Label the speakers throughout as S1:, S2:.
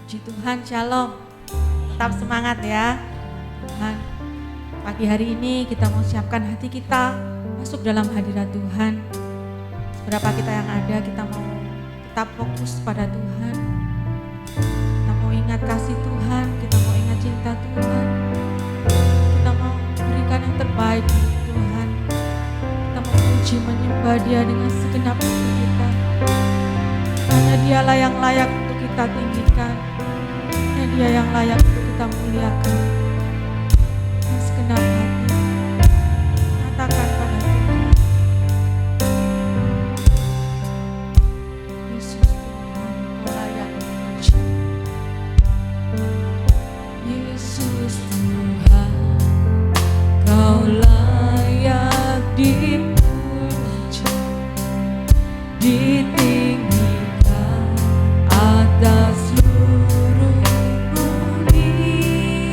S1: Puji Tuhan, shalom. Tetap semangat ya Tuhan. Pagi hari ini kita mau siapkan hati kita masuk dalam hadirat Tuhan. Berapa kita yang ada, kita mau tetap fokus pada Tuhan. Kita mau ingat kasih Tuhan, kita mau ingat cinta Tuhan. Kita mau berikan yang terbaik untuk Tuhan. Kita mau puji menyembah Dia dengan segenap hati kita. Hanya Dialah yang layak untuk kita tinggikan. Hanya Dia yang layak untuk kita muliakan. Dengan segenap hati, katakan pada Tuhan, Yesus Tuhan, Kau layak dipuji. Yesus Tuhan, Kau layak dipuji, ditinggikan atas seluruh bumi.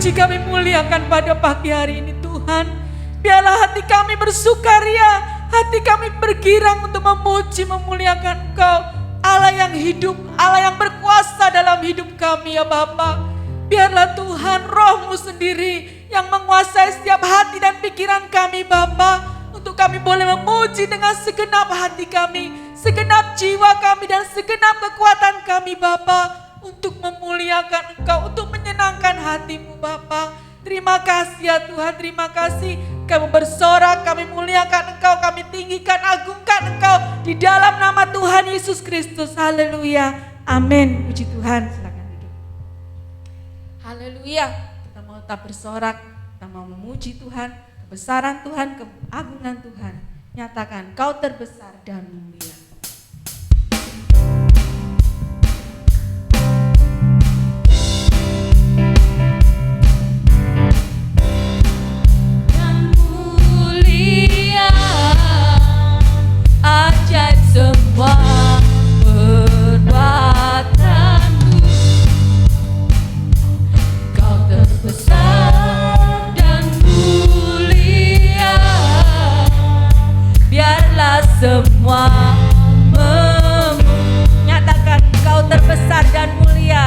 S1: puji, kami muliakan pada pagi hari ini Tuhan. Biarlah hati kami bersukaria, hati kami bergirang untuk memuji, memuliakan Engkau, Allah yang hidup, Allah yang berkuasa dalam hidup kami ya Bapa. Biarlah Tuhan Roh-Mu sendiri yang menguasai setiap hati dan pikiran kami Bapa, untuk kami boleh memuji dengan segenap hati kami, segenap jiwa kami dan segenap kekuatan kami Bapa, untuk memuliakan Engkau, untuk menyenangkan hati-Mu Bapa. Terima kasih ya Tuhan, terima kasih. Kami bersorak, kami muliakan Engkau, kami tinggikan, agungkan Engkau di dalam nama Tuhan Yesus Kristus. Haleluya, amin. Puji Tuhan, silakan duduk. Haleluya, kita mau tetap bersorak, kita mau memuji Tuhan, kebesaran Tuhan, keagungan Tuhan. Nyatakan Kau terbesar dan mulia.
S2: Ajaib semua perbuatanmu, Kau terbesar dan mulia. Biarlah semua menyatakan Kau terbesar dan mulia.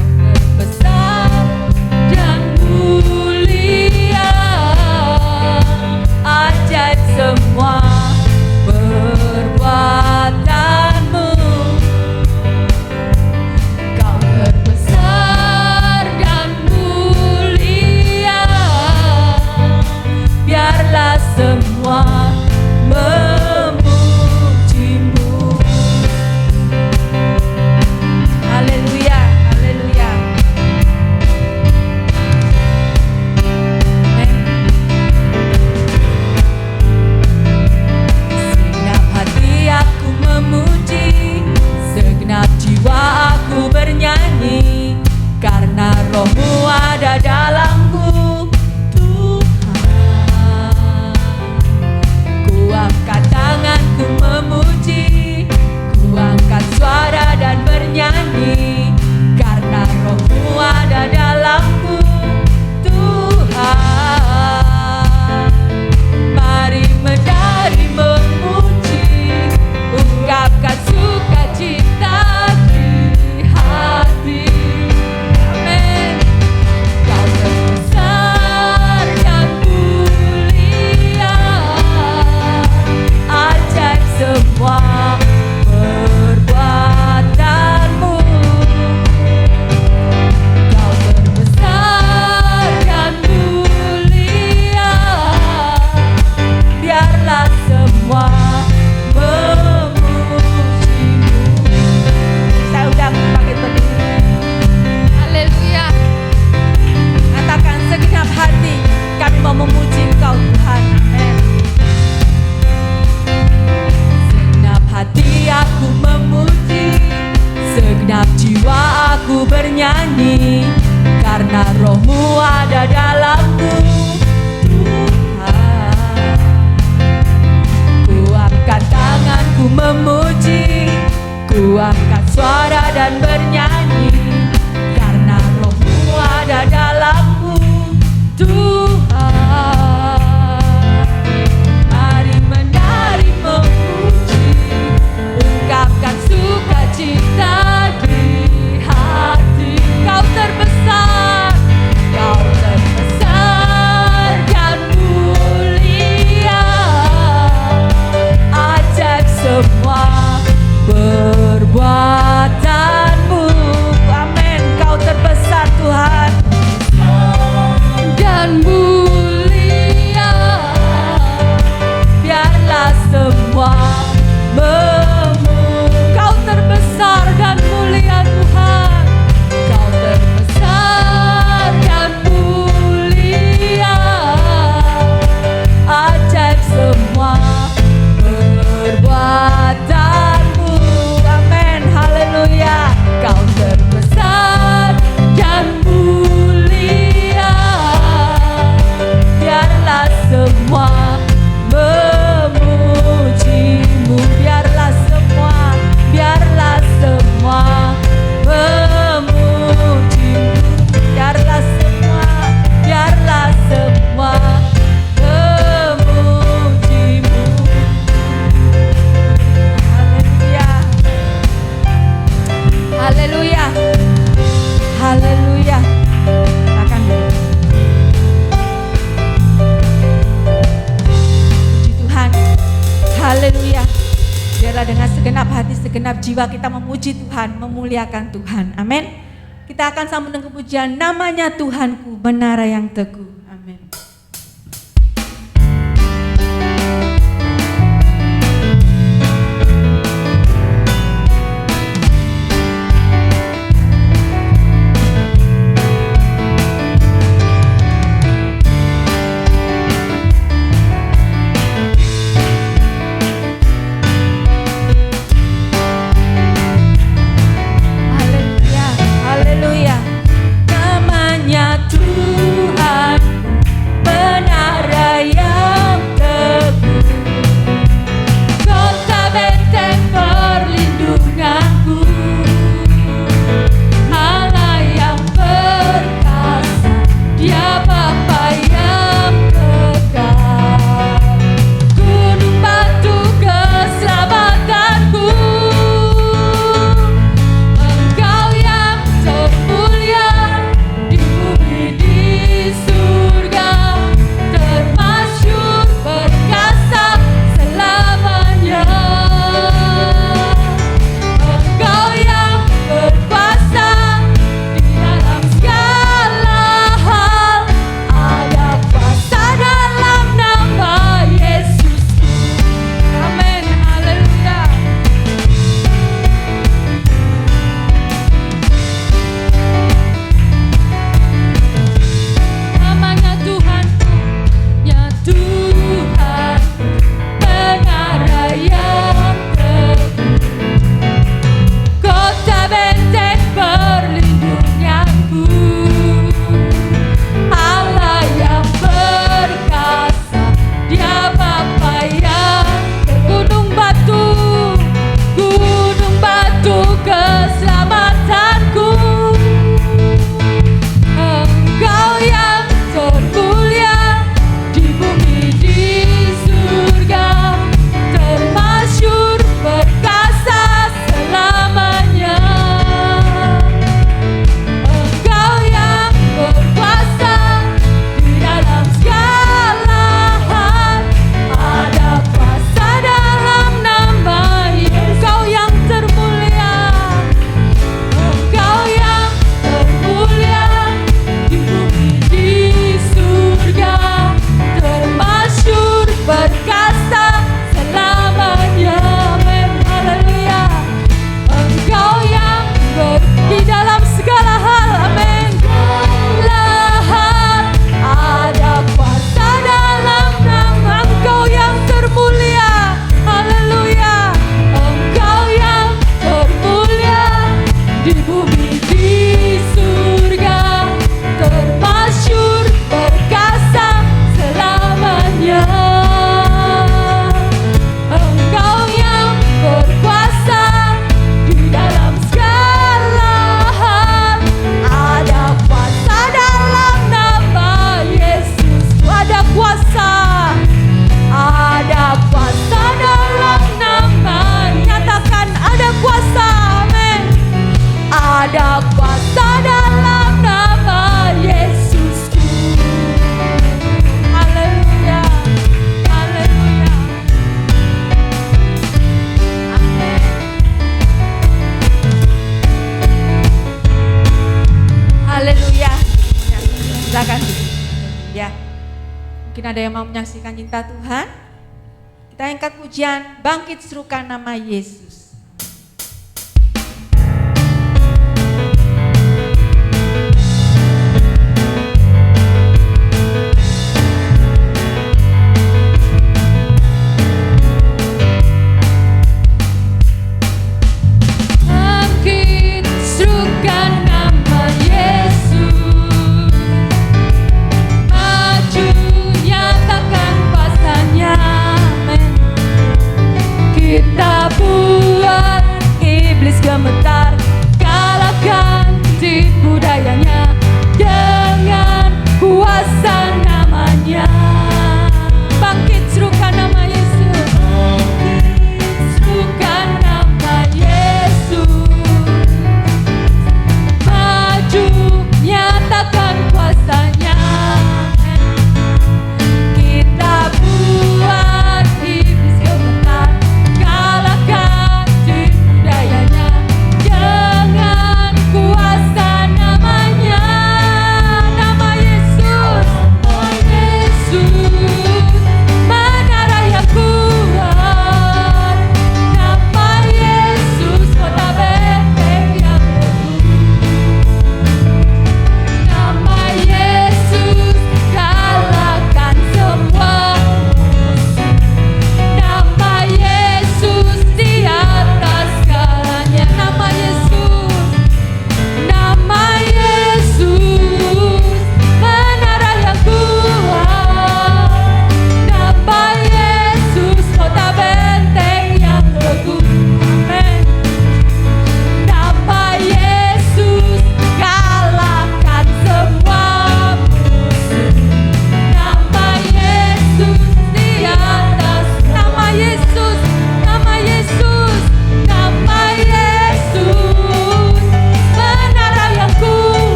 S2: Kau terbesar dan mulia. Ajaib semua perbuatanmu, Kau terbesar dan mulia. Biarlah semua memujimu. Haleluya, haleluya. Segenap hati aku memuji, segenap jiwa aku bernyanyi, karena Roh-Mu ada dalamku Tuhan. Ku angkat tanganku memuji, ku angkat suara dan bernyanyi, karena Roh-Mu ada dalamku Tuhan. Mari menari memuji, ungkapkan sukacita di hati. Amin. Kau terbesar dan mulia. Ajaib semua perbuatanmu,
S1: segenap hati, segenap jiwa kita memuji Tuhan, memuliakan Tuhan. Amin. Kita akan sambung dengan pujian namanya Tuhanku, menara yang teguh. Amin.
S2: Haleluya. Namanya Tuhan, menara yang teguh, kota benteng perlindunganku, Allah yang perkasa, Dia Bapa yang kekal, gunung batu keselamatanku. Engkau yang termulia di bumi di surga, termasyhur perkasa selamanya. Engkau yang berkuasa di dalam segala hal, ada kuasa dalam nama Yesusku. Amin, haleluya. Namanya Tuhanku, ya Tuhan, menara yang teguh, kota benteng perlindunganku, Allah yang perkasa, Dia Bapa yang gunung batu keselamatanku. Engkau yang termulia di bumi di surga, termasyhur perkasa selamanya. Engkau yang berkuasa di dalam segala hal, ada kuasa dalam nama Yesus. Engkau yang termulia, Engkau yang termulia di bumi di surga, termasyhur perkasa selamanya. Amin, haleluya. Engkau yang di dalam segala hal, amin, segala hal, ada kuasa dalam nama. Engkau yang termulia, haleluya. Engkau yang termulia di bumi di surga, termasyhur perkasa selamanya. Engkau yang berkuasa di dalam segala hal, ada kuasa dalam nama Yesus. Ada kuasa dalam nama. Nyatakan ada kuasa, amin. Ada kuasa dalam nama Yesusku. Haleluya, haleluya. Amin.
S1: Haleluya. Silakan. Ya. Mungkin ada yang mau menyaksikan cinta Tuhan. Kita angkat pujian, bangkit serukan nama Yesus.
S2: Bangkit serukan nama Yesus, maju nyatakan kuasanya, amin. Kita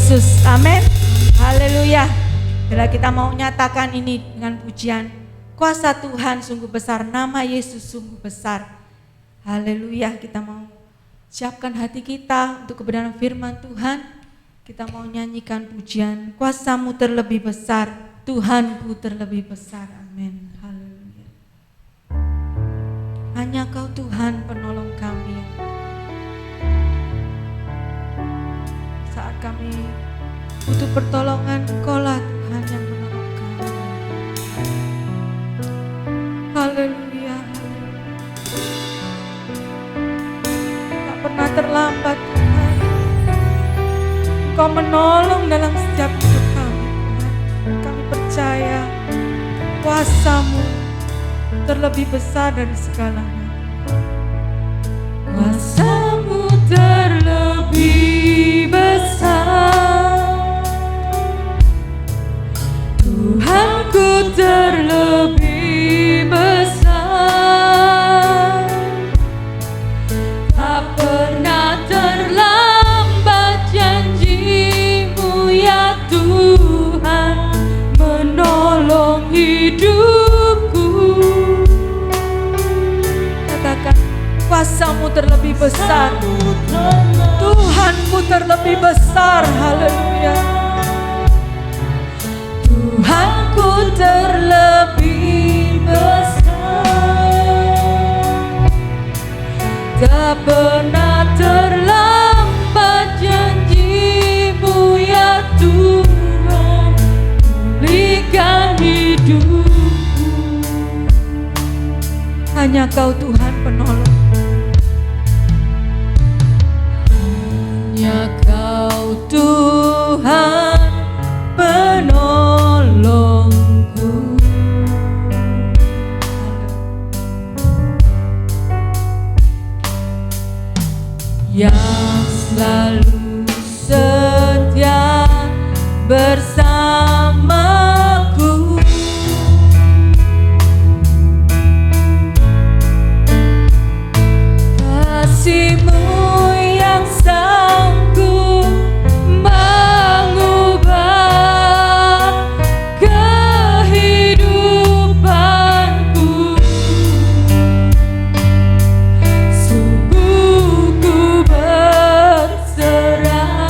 S1: Yesus. Amin. Haleluya. Bila kita mau nyatakan ini dengan pujian, kuasa Tuhan sungguh besar, nama Yesus sungguh besar. Haleluya. Kita mau siapkan hati kita untuk kebenaran firman Tuhan. Kita mau nyanyikan pujian, kuasa-Mu terlebih besar, Tuhanku terlebih besar. Amin. Haleluya. Hanya Kau Tuhan penolong kami. Saat kami butuh pertolongan, Engkau-lah Tuhan yang menolong kami. Haleluya. Tak pernah terlambat Tuhan. Engkau menolong dalam setiap hidup kami Tuhan. Kami percaya kuasa-Mu terlebih besar dari segalanya. Kuasa-Mu terlebih besar, Tuhanku terlebih besar. Tak pernah terlambat janji-Mu ya Tuhan, menolong hidupku. Katakan, kuasa-Mu terlebih besar, Tuhanku terlebih besar. Haleluya. Tuhanku terlebih besar, tak pernah terlambat janji-Mu ya Tuhan, pulihkan hidupku. Hanya Kau Tuhan penolong. Hanya Kau Tuhan penolongku. Yang selalu setia bersamaku. Kasih-Mu yang sanggup mengubah kehidupanku. Sungguh ku berserah,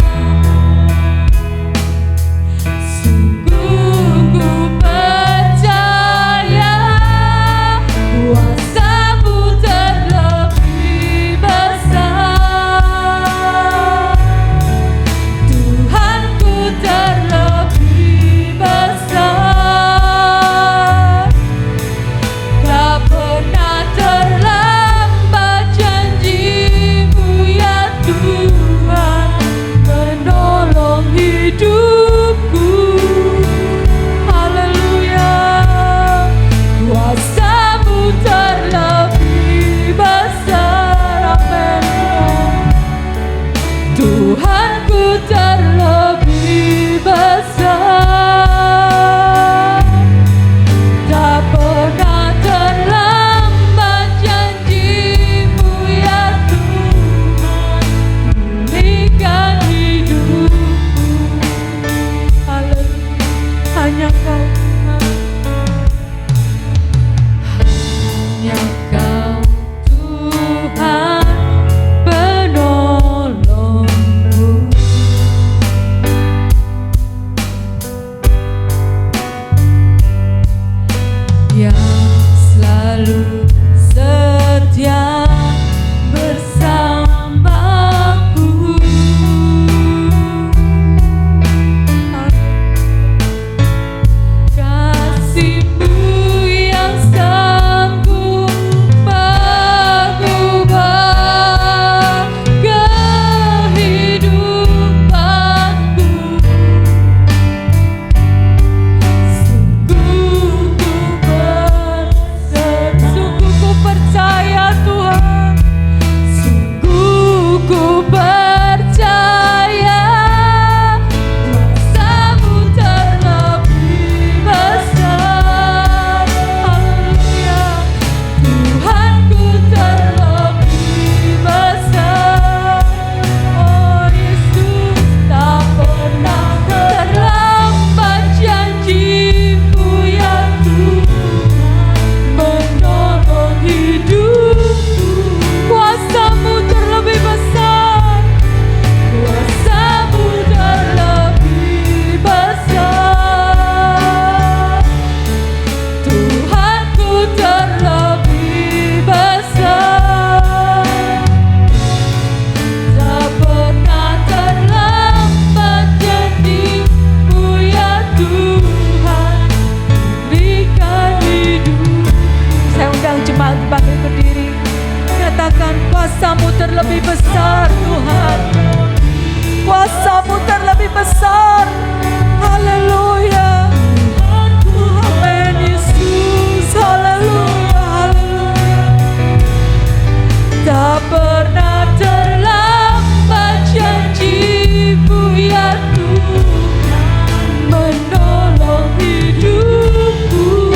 S2: menolong hidupku.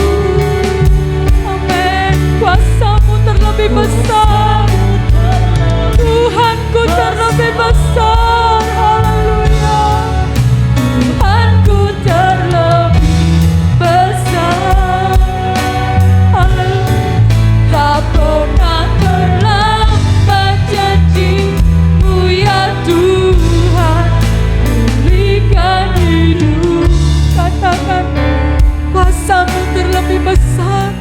S2: Amin. Kuasa-Mu terlebih besar, Tuhanku terlebih besar. Haleluya. Tuhanku terlebih besar. Haleluya. Tak pernah terlambat janji-Mu ya Tuhan, pulihkan hidup. Katakan, kuasa-Mu terlebih besar,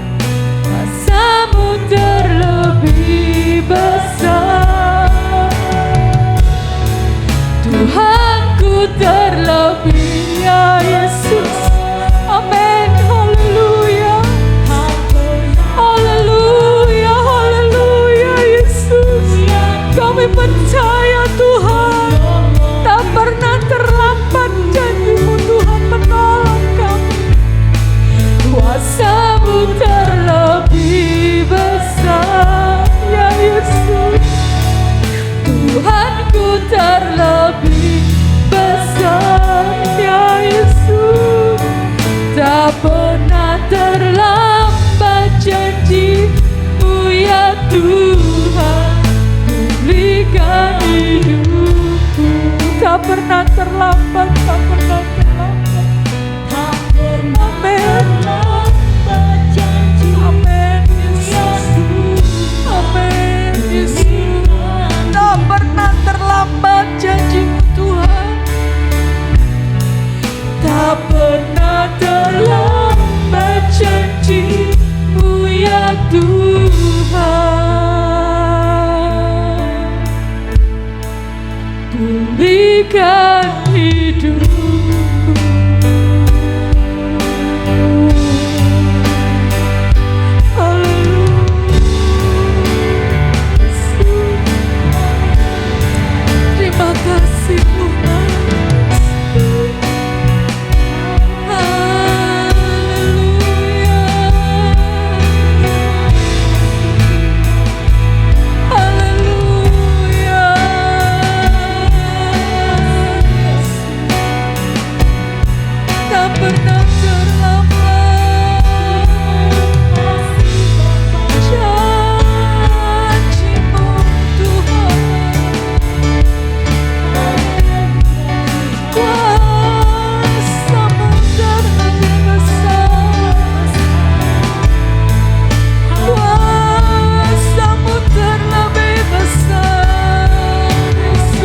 S2: kuasa-Mu terlebih besar. Tuhanku terlebih, ya Yesus. Amin. Haleluya. Haleluya. Haleluya Yesus. Kami percaya Tuhan, tak pernah terlambat janji-Mu Tuhan menolong kami. Kuasa-Mu terlebih besar, ya Yesus. Tuhanku terlebih besar, ya Yesus. Tak pernah terlambat janji-Mu ya Tuhan, pulihkan hidupku. Tak pernah terlambat, tak pernah terlambat. Amin. Amin Yesus. Amin Yesus. Tak pernah terlambat janji-Mu Tuhan, tak pernah terlambat janji-Mu ya Tuhan, pulihkan hidupku. Terima kasih Tuhan. Haleluya. Haleluya. Tak pernah terlambat janji-Mu Tuhan. Kuasa-Mu terlebih besar, kuasa-Mu terlebih besar, Yesus.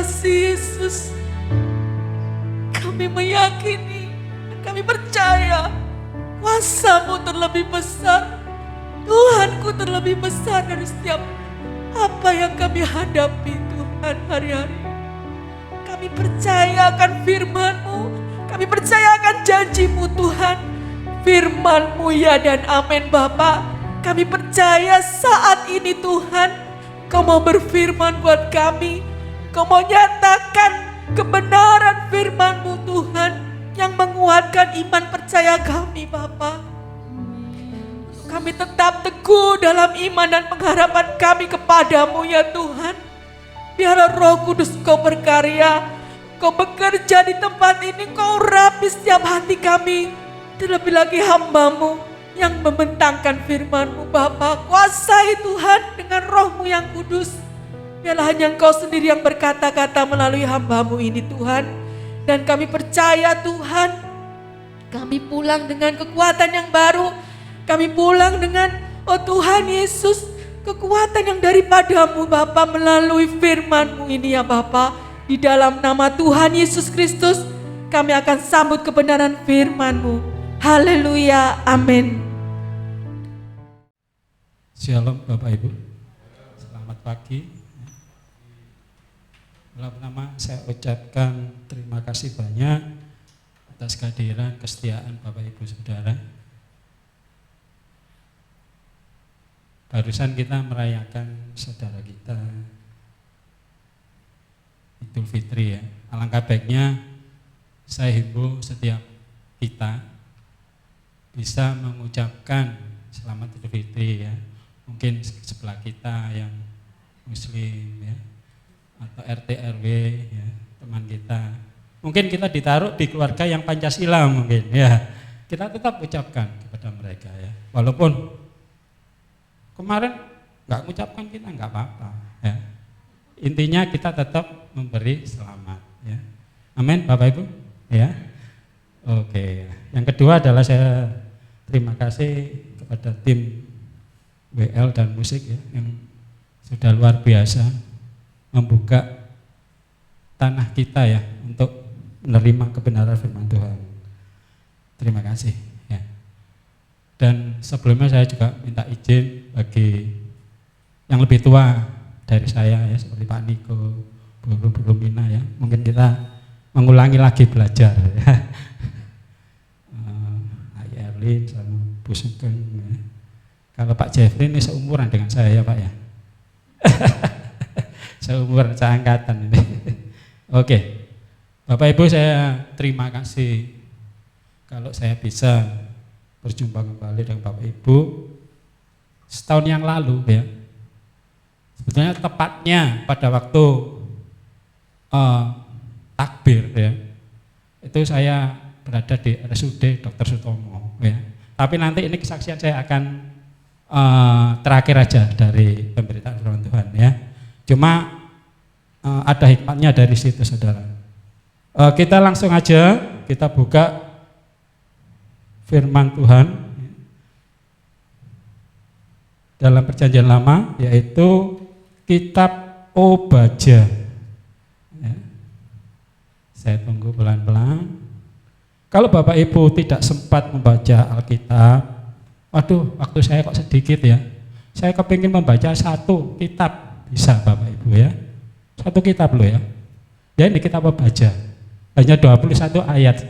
S2: kasih Yesus. Kami meyakini, kami percaya kuasa-Mu terlebih besar, Tuhanku terlebih besar dari setiap apa yang kami hadapi Tuhan hari-hari. Kami percaya akan firman janji-Mu Tuhan. Firman-Mu ya dan amin Bapa. Kami percaya saat ini Tuhan, Kau mau berfirman buat kami. Kau mau nyatakan kebenaran firman-Mu Tuhan yang menguatkan iman percaya kami Bapa. Kami tetap teguh dalam iman dan pengharapan kami kepadamu ya Tuhan. Biarlah Roh Kudus Kau berkarya, Kau bekerja di tempat ini, Kau rapi setiap hati kami. Terlebih lagi hamba-Mu yang membentangkan firman-Mu Bapa. Kuasai Tuhan dengan Roh-Mu yang kudus. Biarlah hanya Engkau sendiri yang berkata-kata melalui hamba-Mu ini Tuhan. Dan kami percaya Tuhan, kami pulang dengan kekuatan yang baru. Kami pulang dengan, oh Tuhan Yesus, kekuatan yang daripada-Mu Bapa melalui firman-Mu ini ya Bapa. Di dalam nama Tuhan Yesus Kristus, kami akan sambut kebenaran firman-Mu. Haleluya, amin.
S3: Shalom Bapak Ibu, selamat pagi. Pertama saya ucapkan terima kasih banyak atas kehadiran kesetiaan Bapak Ibu Saudara. Barusan kita merayakan saudara kita Idul Fitri ya. Alangkah baiknya saya himbau setiap kita bisa mengucapkan selamat Idul Fitri ya. Mungkin sebelah kita yang Muslim ya, atau RT RW ya, teman kita. Mungkin kita ditaruh di keluarga yang Pancasila mungkin ya. Kita tetap ucapkan kepada mereka ya. Walaupun kemarin nggak mengucapkan kita nggak apa-apa ya. Intinya kita tetap memberi selamat ya. Amin Bapak Ibu ya. Oke. Yang kedua adalah saya terima kasih kepada tim WL dan musik ya, yang sudah luar biasa membuka tanah kita ya untuk menerima kebenaran firman Tuhan. Terima kasih ya. Dan sebelumnya saya juga minta izin bagi yang lebih tua dari saya ya, seperti Pak Niko, Bu Rumina ya. Mungkin kita mengulangi lagi belajar ya. Ayerlin sama Bu Sugeng ya. Kalau Pak Jeffrey ini seumuran dengan saya ya Pak ya. Seumuran, seangkatan ini. Oke. Bapak Ibu saya terima kasih kalau saya bisa berjumpa kembali dengan Bapak Ibu setahun yang lalu ya. Sebetulnya tepatnya pada waktu takbir ya. Itu saya berada di RSUD Dr. Sutomo ya. Tapi nanti ini kesaksian saya akan terakhir aja dari pemberitaan firman Tuhan ya. Cuma ada hikmatnya dari situ saudara. Kita langsung aja kita buka firman Tuhan dalam Perjanjian Lama, yaitu kitab Obadja ya. Saya tunggu pelan-pelan. Kalau Bapak Ibu tidak sempat membaca Alkitab, waduh, waktu saya kok sedikit ya. Saya kepingin membaca satu kitab, bisa Bapak Ibu ya. Satu kitab loh ya. Ya ini kitab Obadja. Hanya 21 ayat.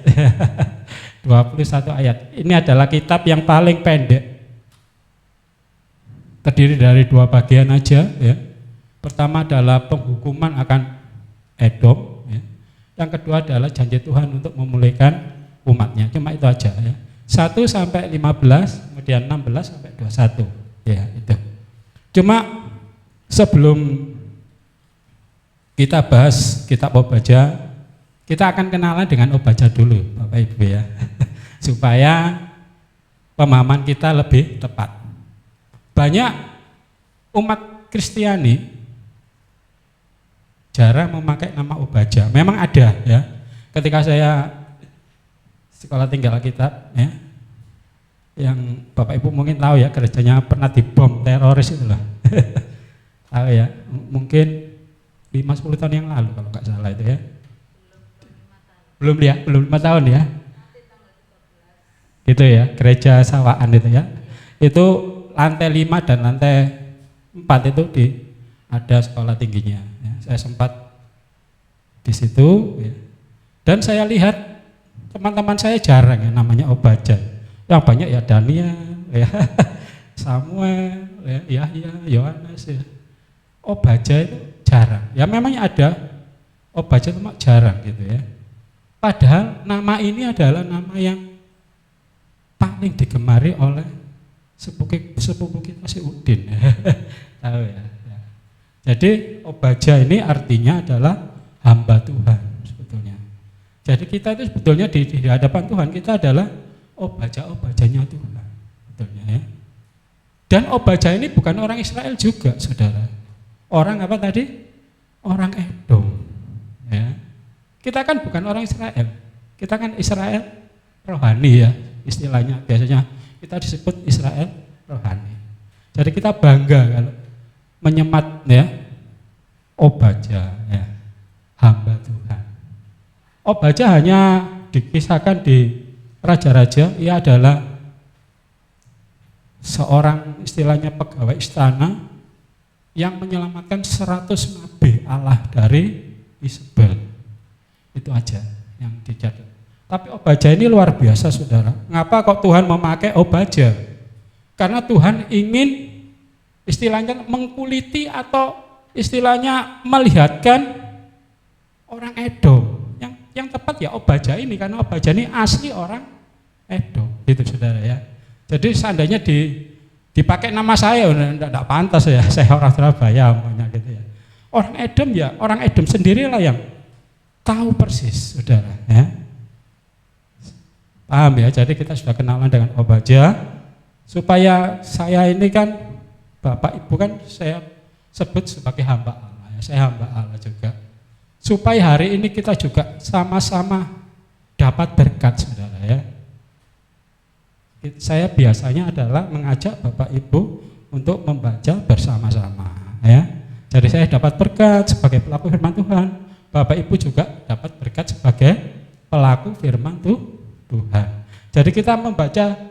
S3: 21 ayat. Ini adalah kitab yang paling pendek. Terdiri dari dua bagian aja ya. Pertama adalah penghukuman akan Edom ya. Yang kedua adalah janji Tuhan untuk memulihkan umatnya. Cuma itu aja ya. 1 sampai 15, kemudian 16 sampai 21. Ya, itu. Cuma sebelum kita bahas kitab Obadja, kita akan kenalan dengan Obadja dulu, Bapak Ibu ya. Supaya pemahaman kita lebih tepat. Banyak umat Kristiani jarang memakai nama Obadja. Memang ada ya. Ketika saya sekolah tinggal Alkitab ya, yang Bapak Ibu mungkin tahu ya, gerejanya pernah dibom teroris itu lah. Tahu ya, mungkin 5-10 tahun yang lalu kalau nggak salah itu ya. Belum 5 tahun ya. Gitu ya, gereja Sawaan itu ya. Itu lantai 5 dan lantai 4 itu ada sekolah tingginya ya. Saya sempat di situ ya. Dan saya lihat teman-teman saya jarang ya namanya Obaja. Yang banyak ya Daniel, ya Samuel, ya Yahya, Yohanes ya. Obaja itu jarang. Ya memangnya ada Obaja cuma jarang gitu ya. Padahal nama ini adalah nama yang paling digemari oleh sepupu kita si Udin. Tahu ya. Jadi Obaja ini artinya adalah hamba Tuhan sebetulnya. Jadi kita itu sebetulnya di hadapan Tuhan kita adalah Obaja-obajanya Tuhan sebetulnya ya. Dan Obaja ini bukan orang Israel juga, saudara. Orang apa tadi? Orang Edom. Ya. Kita kan bukan orang Israel. Kita kan Israel rohani ya, istilahnya. Biasanya kita disebut Israel rohani. Jadi kita bangga kalau menyemat ya Obaja ya, hamba Tuhan. Obaja hanya dikisahkan di raja-raja, ia adalah seorang istilahnya pegawai istana yang menyelamatkan 100 nabi Allah dari Isabel. Itu aja yang dicatat. Tapi Obaja ini luar biasa, saudara. Ngapa kok Tuhan memakai Obaja? Karena Tuhan ingin istilahnya mengkuliti atau istilahnya melihatkan orang Edom. Yang tepat ya Obaja ini, karena Obaja ini asli orang Edom, gitu saudara ya. Jadi seandainya dipakai nama saya, enggak pantas ya, saya orang Surabaya umpamanya gitu ya. Orang Edom ya, orang Edom sendirilah yang tahu persis, saudara ya. Paham ya, jadi kita sudah kenalan dengan Obaja, supaya saya ini kan, Bapak Ibu kan saya sebut sebagai hamba Allah ya, saya hamba Allah juga. Supaya hari ini kita juga sama-sama dapat berkat, saudara ya. Saya biasanya adalah mengajak Bapak Ibu untuk membaca bersama-sama ya. Jadi saya dapat berkat sebagai pelaku firman Tuhan. Bapak Ibu juga dapat berkat sebagai pelaku firman Tuhan. Jadi kita membaca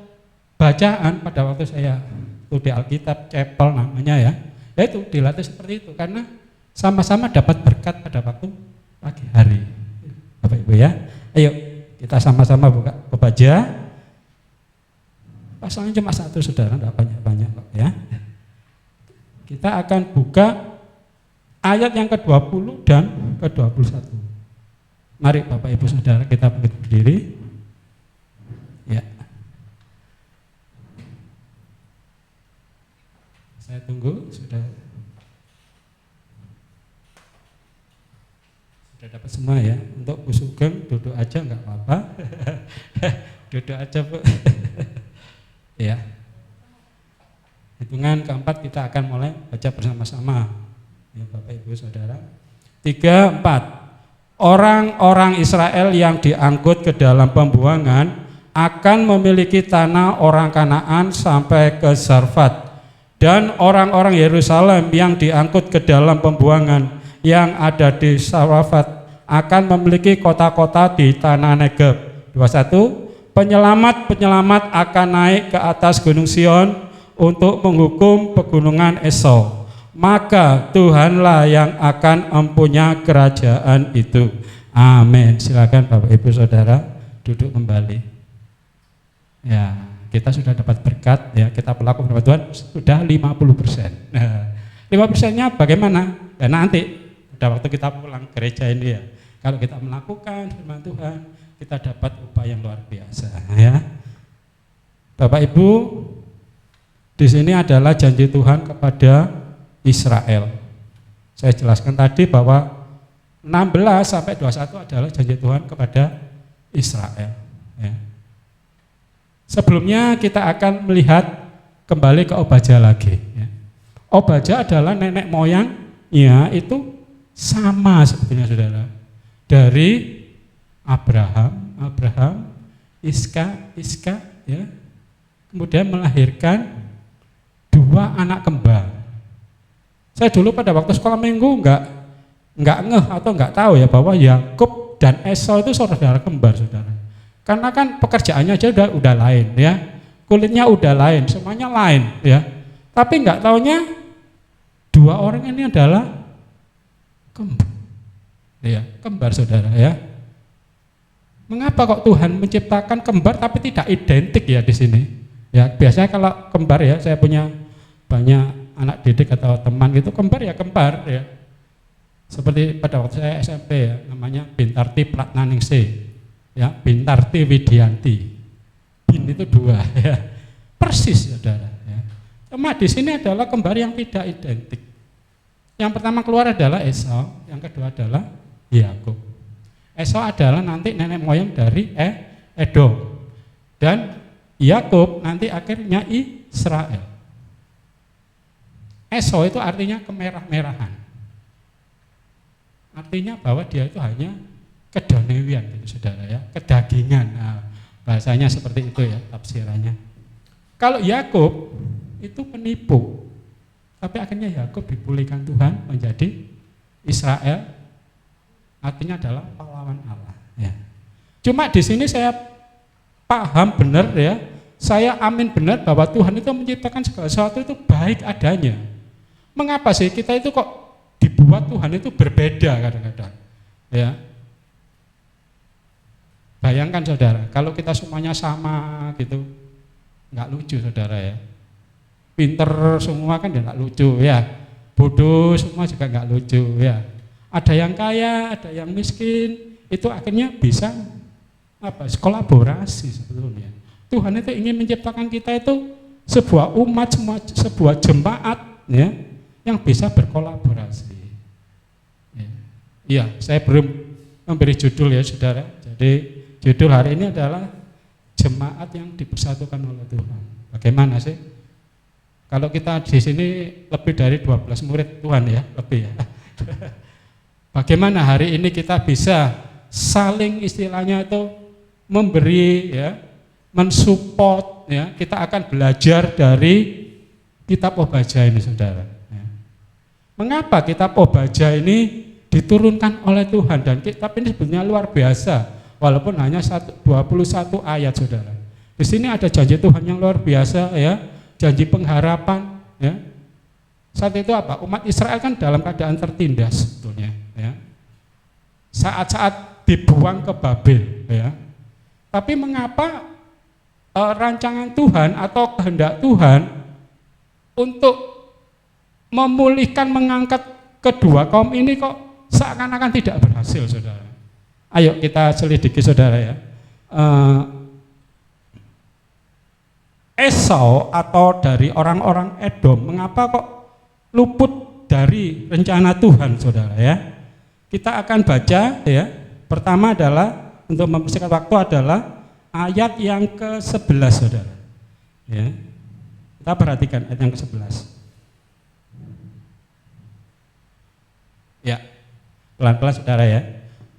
S3: bacaan pada waktu saya studi Alkitab Chapel namanya ya. Itu dilatih seperti itu karena sama-sama dapat berkat pada waktu pagi hari. Bapak Ibu ya. Ayo kita sama-sama buka Obaja. Pasalnya cuma satu, saudara, tidak banyak-banyak kok ya. Kita akan buka ayat yang ke-20 dan ke-21. Mari Bapak Ibu Saudara kita berdiri. Ya. Saya tunggu sudah dapat semua ya. Untuk Bu Sugeng duduk aja enggak apa-apa. Duduk aja, Bu. Ya. Hitungan keempat kita akan mulai baca bersama-sama. Ya, Bapak Ibu Saudara. 3, 4. Orang-orang Israel yang diangkut ke dalam pembuangan akan memiliki tanah orang Kanaan sampai ke Zarfat. Dan orang-orang Yerusalem yang diangkut ke dalam pembuangan yang ada di Zarfat akan memiliki kota-kota di tanah Negeb. 21. Penyelamat-penyelamat akan naik ke atas gunung Sion untuk menghukum pegunungan Esau. Maka Tuhanlah yang akan mempunyai kerajaan itu. Amin. Silakan Bapak Ibu Saudara duduk kembali. Ya, kita sudah dapat berkat ya, kita pelaku firman Tuhan sudah 50%. Nah, 5%-nya bagaimana? Ya nanti pada waktu kita pulang gereja ini ya. Kalau kita melakukan firman Tuhan, kita dapat upaya yang luar biasa ya. Bapak Ibu, di sini adalah janji Tuhan kepada Israel. Saya jelaskan tadi bahwa 16 sampai 21 adalah janji Tuhan kepada Israel ya. Sebelumnya kita akan melihat kembali ke Obaja lagi ya. Obaja adalah nenek moyangnya itu sama sebetulnya, saudara. Dari Abraham, Iska ya. Kemudian melahirkan 2 anak kembar. Saya dulu pada waktu sekolah minggu enggak ngeh atau enggak tahu ya bahwa Yakub dan Esau itu saudara kembar, saudara. Karena kan pekerjaannya aja udah lain ya. Kulitnya udah lain, semuanya lain ya. Tapi enggak taunya 2 orang ini adalah kembar. Ya, kembar, saudara ya. Mengapa kok Tuhan menciptakan kembar tapi tidak identik ya di sini? Ya, biasanya kalau kembar ya, saya punya banyak anak didik atau teman gitu, kembar ya kembar ya. Seperti pada waktu saya SMP ya, namanya Bintarti Pratnaningsih. Ya, Bintarti Widianti. Bin itu 2 ya. Persis Saudara ya. Cuma di sini adalah kembar yang tidak identik. Yang pertama keluar adalah Esau, yang kedua adalah Yakub. Esau adalah nanti nenek moyang dari Edom. Dan Yakub nanti akhirnya Israel. Esau itu artinya kemerah-merahan. Artinya bahwa dia itu hanya kedonewian gitu Saudara ya, kedagingan. Nah, bahasanya seperti itu ya tafsirannya. Kalau Yakub itu penipu. Tapi akhirnya Yakub dipulihkan Tuhan menjadi Israel. Artinya adalah pahlawan Allah ya. Cuma di sini saya paham benar ya, saya amin benar bahwa Tuhan itu menciptakan segala sesuatu itu baik adanya. Mengapa sih kita itu kok dibuat Tuhan itu berbeda kadang-kadang ya? Bayangkan Saudara, kalau kita semuanya sama gitu, nggak lucu Saudara ya. Pinter semua kan ya nggak lucu ya, bodoh semua juga nggak lucu ya. Ada yang kaya, ada yang miskin, itu akhirnya bisa kolaborasi sebetulnya. Tuhan itu ingin menciptakan kita itu sebuah umat, sebuah jemaat ya, yang bisa berkolaborasi. Iya, saya belum memberi judul ya Saudara. Jadi judul hari ini adalah jemaat yang dipersatukan oleh Tuhan. Bagaimana sih? Kalau kita di sini lebih dari 12 murid Tuhan ya, lebih ya. Bagaimana hari ini kita bisa saling istilahnya itu memberi ya, mensupport ya. Kita akan belajar dari kitab Obaja ini Saudara ya. Mengapa kitab Obaja ini diturunkan oleh Tuhan, dan kitab ini sebenarnya luar biasa walaupun hanya 21 ayat Saudara. Di sini ada janji Tuhan yang luar biasa ya, janji pengharapan ya. Saat itu apa? Umat Israel kan dalam keadaan tertindas sebetulnya ya. Saat-saat dibuang ke Babel ya. Tapi mengapa rancangan Tuhan atau kehendak Tuhan untuk memulihkan, mengangkat kedua kaum ini kok seakan-akan tidak berhasil Saudara? Ayo kita selidiki Saudara ya. Esau atau dari orang-orang Edom, mengapa kok luput dari rencana Tuhan Saudara ya? Kita akan baca ya. Pertama adalah untuk mempersingkat waktu adalah ayat yang ke-11 Saudara. Ya. Kita perhatikan ayat yang ke-11. Ya. Pelan-pelan Saudara ya.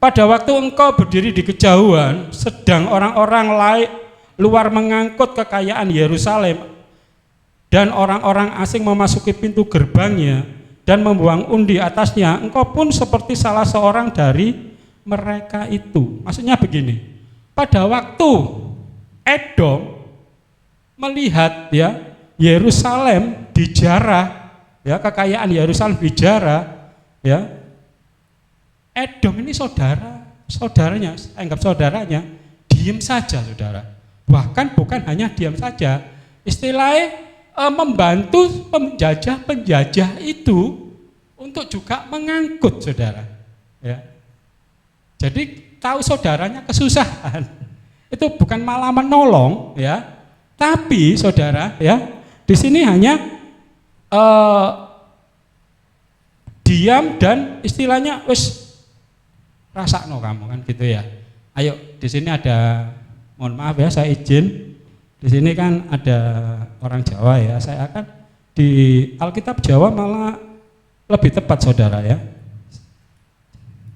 S3: Pada waktu engkau berdiri di kejauhan, sedang orang-orang luar mengangkut kekayaan Yerusalem, dan orang-orang asing memasuki pintu gerbangnya dan membuang undi atasnya, engkau pun seperti salah seorang dari mereka itu. Maksudnya begini, pada waktu Edom melihat ya Yerusalem dijarah, ya kekayaan Yerusalem dijarah, ya Edom ini saudaranya, anggap saudaranya, diam saja Saudara. Bahkan bukan hanya diam saja, istilahnya membantu penjajah itu untuk juga mengangkut Saudara. Ya. Jadi tahu saudaranya kesusahan, itu bukan malah menolong, ya, tapi Saudara, ya, di sini hanya diam dan istilahnya wis rasakno kamu kan gitu ya. Ayo di sini ada, mohon maaf ya saya izin. Di sini kan ada orang Jawa ya, saya akan di Alkitab Jawa malah lebih tepat Saudara ya.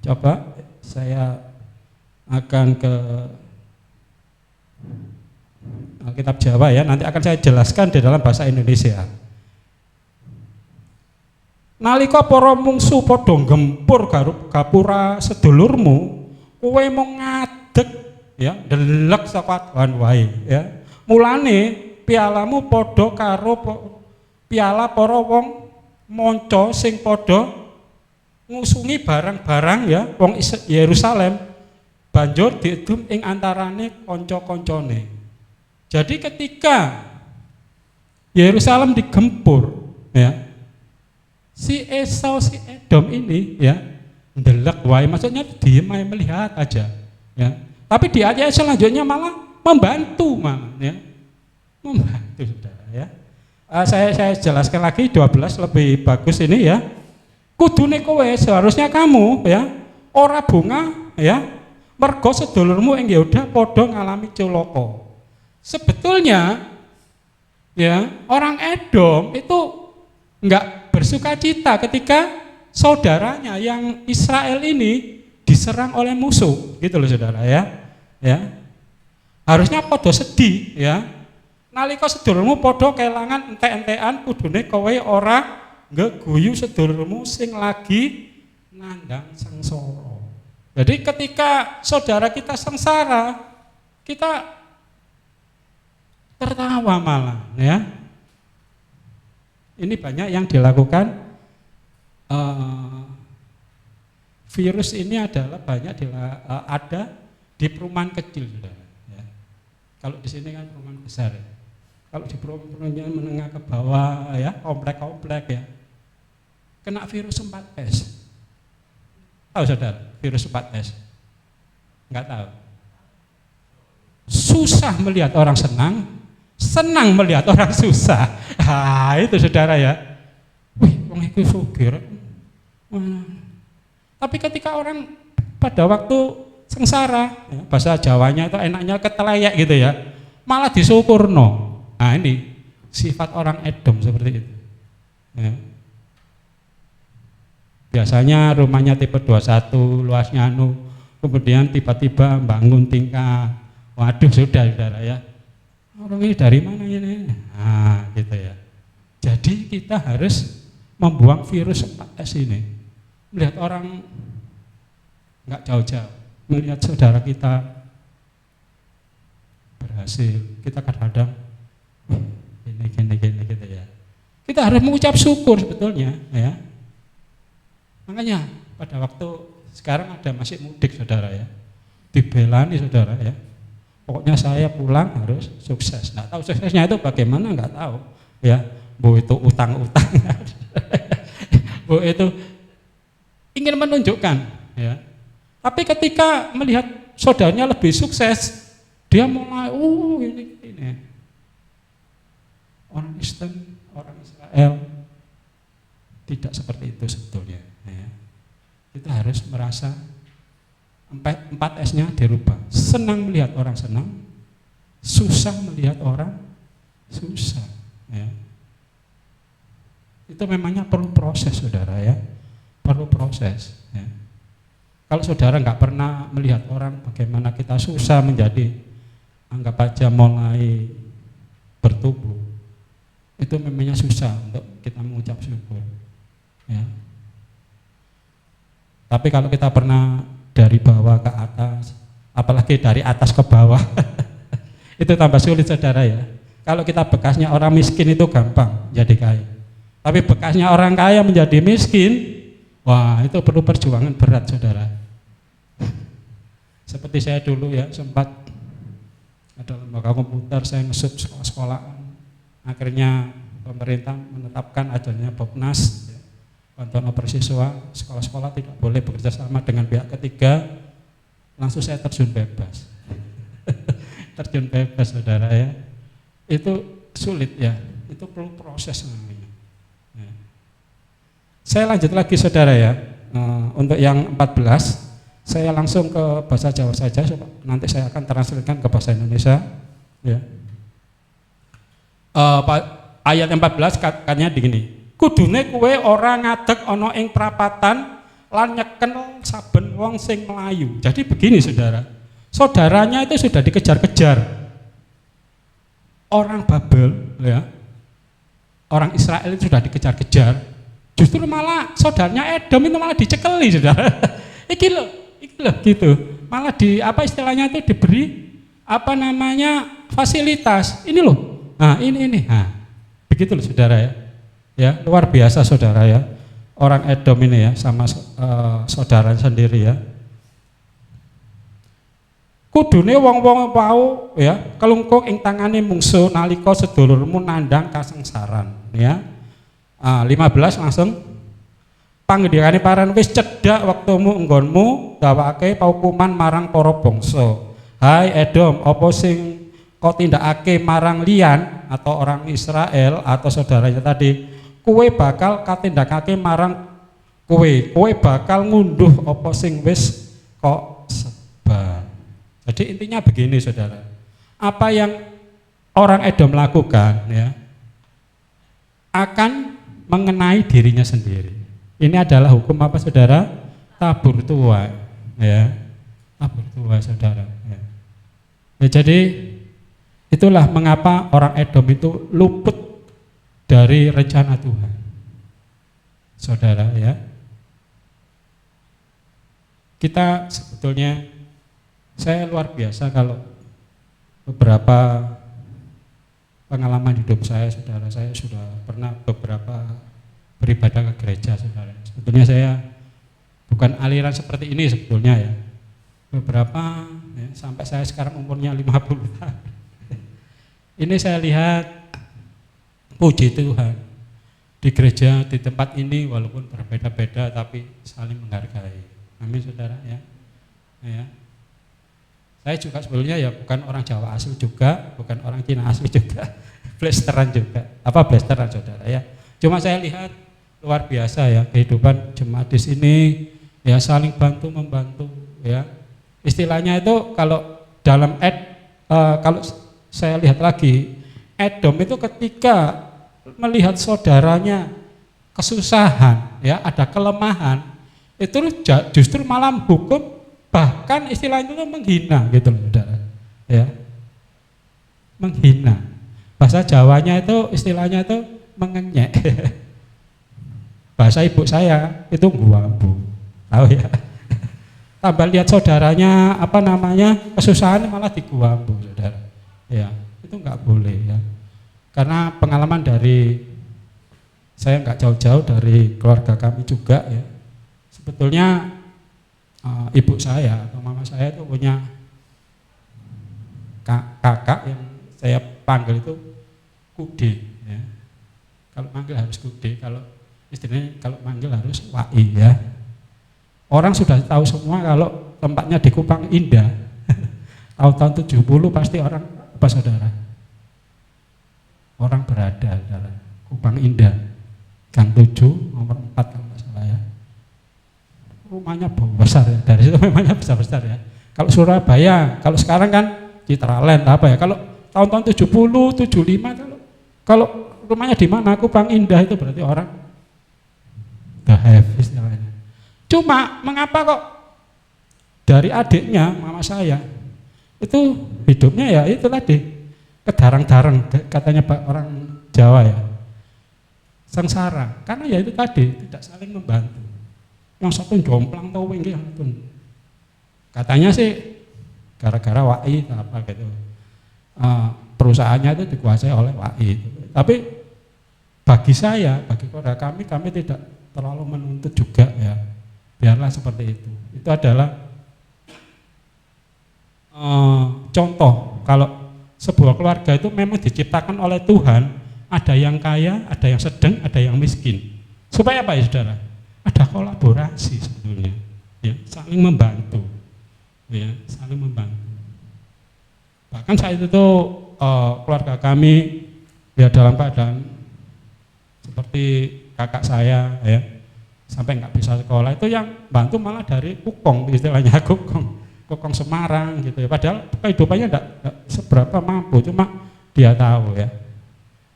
S3: Coba saya akan ke Alkitab Jawa ya, nanti akan saya jelaskan di dalam bahasa Indonesia. Nalika para mungsu padha gempur gapura sedulurmu, kowe mung ngadeg ya, ndelek saka adohan wae ya. Mulane pialamu padha karo piala para wong manca sing padha ngusungi barang-barang ya wong Yerusalem. banjur diedum ing antarane kanca-kancane. Jadi ketika Yerusalem digempur, ya, si Esau, si Edom ini, ya, ndelek wae, maksudnya diem aja, melihat aja, ya. Tapi di ayat selanjutnya malah membantu, ya, membantu, saudara, ya. Saya jelaskan lagi 12 lebih bagus ini, ya. Kudune kowe, seharusnya kamu, ya, ora bunga, ya, mergo sedulurmu ing Yehuda padha ngalami celaka. Sebetulnya, ya, orang Edom itu enggak bersuka cita ketika saudaranya yang Israel ini diserang oleh musuh, gitu loh saudara, ya. Ya. Harusnya podo sedih, ya. Nalika sedulurmu podo kelangan entek-entekan, kudune kowe ora ngeguyu sedulurmu sing lagi nandang sengsara. Jadi ketika saudara kita sengsara, kita tertawa malah, ya. Ini banyak yang dilakukan. Virus ini adalah banyak ada di perumahan kecil, saudara. Ya. Kalau di sini kan perumahan besar, ya. Kalau di perumahan menengah ke bawah, ya, komplek-komplek, ya, kena virus 4S. Tahu saudara, virus 4S? Enggak tahu. Susah melihat orang senang, senang melihat orang susah. Itu saudara, ya. Wih, wong iku sugih. Tapi ketika orang pada waktu sengsara, ya, bahasa Jawanya itu enaknya keteleyek gitu, ya, malah disyukurno. Nah, ini sifat orang Edom seperti itu, ya. Biasanya rumahnya tipe 21, luasnya kemudian tiba-tiba bangun tingkah. Waduh, sudah saudara, ya. Orang ini dari mana ini? Nah, gitu, ya. Jadi kita harus membuang virus 4S ini. Melihat orang enggak jauh-jauh, melihat saudara kita berhasil, kita kadang-kadang gini gitu, ya. Kita harus mengucap syukur sebetulnya, ya. Makanya pada waktu sekarang ada masih mudik saudara, ya, dibelani saudara, ya. Pokoknya saya pulang harus sukses. Nggak tahu suksesnya itu bagaimana, nggak tahu, ya. Bu itu utang-utang, bu itu ingin menunjukkan, ya. Tapi ketika melihat saudaranya lebih sukses, dia mulai ini. Orang Kristen, orang Israel tidak seperti itu sebetulnya, ya. Kita harus merasa 4S-nya dirubah. Senang melihat orang senang, susah melihat orang susah, ya. Itu memangnya perlu proses saudara, ya. Perlu proses, ya. Kalau saudara nggak pernah melihat orang bagaimana kita susah menjadi, anggap aja mulai bertumbuh, itu memangnya susah untuk kita mengucap syukur, ya. Tapi kalau kita pernah dari bawah ke atas, apalagi dari atas ke bawah, itu tambah sulit saudara, ya. Kalau kita bekasnya orang miskin itu gampang jadi kaya. Tapi bekasnya orang kaya menjadi miskin, wah, itu perlu perjuangan berat saudara. Seperti saya dulu, ya, sempat ada lembaga komputer, saya ngesut sekolah-sekolah. Akhirnya pemerintah menetapkan adanya BOPNAS, ya, bantuan operasi siswa, sekolah-sekolah tidak boleh bekerja sama dengan pihak ketiga. Langsung saya terjun bebas. Terjun bebas saudara, ya. Itu sulit, ya, itu perlu proses namanya, ya. Saya lanjut lagi saudara, ya. Untuk yang 14 saya langsung ke bahasa Jawa saja, nanti saya akan translatekan ke bahasa Indonesia, ya. Ayat 14 katanya begini, kudune kowe ora ngadeg ana ing prapatan lan nyekel saben wong sing melayu. Jadi begini saudara, saudaranya itu sudah dikejar-kejar orang Babel, ya, orang Israel itu sudah dikejar-kejar, justru malah saudaranya Edom itu malah dicekeli saudara. Iki loh gitu, malah di apa istilahnya itu diberi apa namanya fasilitas ini loh, nah ini, nah begitu loh saudara, ya. Ya, luar biasa saudara, ya, orang Edom ini, ya, sama saudara sendiri, ya. Kudune wong-wong wau ya kelungkung ing tangane mungsuh nalika sedulurmu nandhang kasengsaran ya. 15 langsung pangendikane paran wis cedhak wektumu enggonmu gawake paukuman marang para bangsa. Hai Edom, apa sing kau tindakake marang liyan atau orang Israel atau saudaranya tadi, kue bakal katindakake marang kue bakal ngunduh apa sing wis kok sebar. Jadi intinya begini saudara, apa yang orang Edom lakukan ya akan mengenai dirinya sendiri. Ini adalah hukum apa saudara? Tabur tuai ya, tabur tuai saudara ya. Ya, jadi itulah mengapa orang Edom itu luput dari rencana Tuhan saudara ya. Kita sebetulnya, saya luar biasa kalau beberapa pengalaman hidup saya saudara, saya sudah pernah beberapa beribadah ke gereja saudara. Sebetulnya saya bukan aliran seperti ini sebetulnya ya. Beberapa ya, sampai saya sekarang umurnya 50 tahun. Ini saya lihat puji Tuhan di gereja di tempat ini walaupun berbeda-beda tapi saling menghargai. Amin saudara ya. Ya. Saya juga sebetulnya ya bukan orang Jawa asli juga, bukan orang Cina asli juga, blasteran juga. Apa blasteran saudara ya? Cuma saya lihat luar biasa ya kehidupan jemaat di sini ya saling bantu membantu ya. Istilahnya itu kalau dalam kalau saya lihat lagi Edom itu ketika melihat saudaranya kesusahan ya ada kelemahan itu justru malah hukum bahkan istilahnya itu menghina gitu loh saudara ya, menghina, bahasa Jawanya itu istilahnya itu mengenyek. Bahasa ibu saya itu guambu, tahu ya. Tambah lihat saudaranya apa namanya kesusahan malah diguambu saudara ya, itu nggak boleh ya, karena pengalaman dari saya nggak jauh-jauh dari keluarga kami juga ya, sebetulnya ibu saya atau mama saya itu punya kakak yang saya panggil itu Kude ya. Kalau manggil harus Kude, kalau istilahnya kalau manggil harus Wai ya. Orang sudah tahu semua kalau tempatnya di Kupang Indah. Tahun 70 pasti orang apa saudara? Orang berada saudara. Kupang Indah Gang 7 nomor 4 kalau nggak salah ya. Rumahnya besar ya, dari situ memangnya besar-besar ya. Kalau Surabaya, kalau sekarang kan Citraland apa ya, kalau tahun-tahun 70, 75 kalau rumahnya di mana Kupang Indah itu berarti orang the heavies namanya. Cuma mengapa kok dari adiknya mama saya itu hidupnya ya itu tadi kedarang-darang katanya Pak orang Jawa ya, sengsara, karena ya itu tadi tidak saling membantu. Yang satu jomplang tau wingi katanya sih gara-gara Wai apa gitu, perusahaannya itu dikuasai oleh Wai. Tapi bagi saya, bagi keluarga kami tidak terlalu menuntut juga ya, biarlah seperti itu. Itu adalah contoh kalau sebuah keluarga itu memang diciptakan oleh Tuhan, ada yang kaya, ada yang sedang, ada yang miskin. Supaya apa ya saudara? Ada kolaborasi sebetulnya, ya, saling membantu, ya, saling membantu. Bahkan saat itu keluarga kami ya dalam keadaan seperti kakak saya, ya, sampai nggak bisa sekolah itu yang bantu malah dari Kukong, istilahnya Kukong Semarang gitu ya. Padahal kehidupannya enggak seberapa mampu, cuma dia tahu ya,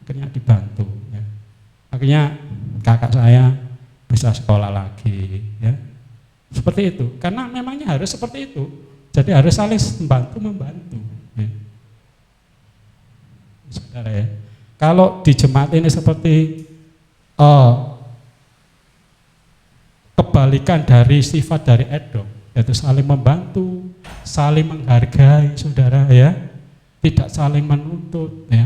S3: akhirnya dibantu. Ya. Akhirnya kakak saya bisa sekolah lagi ya, seperti itu, karena memangnya harus seperti itu, jadi harus saling membantu ya. Saudara ya, kalau di jemaat ini seperti kebalikan dari sifat dari Edom, yaitu saling membantu, saling menghargai saudara ya, tidak saling menuntut ya.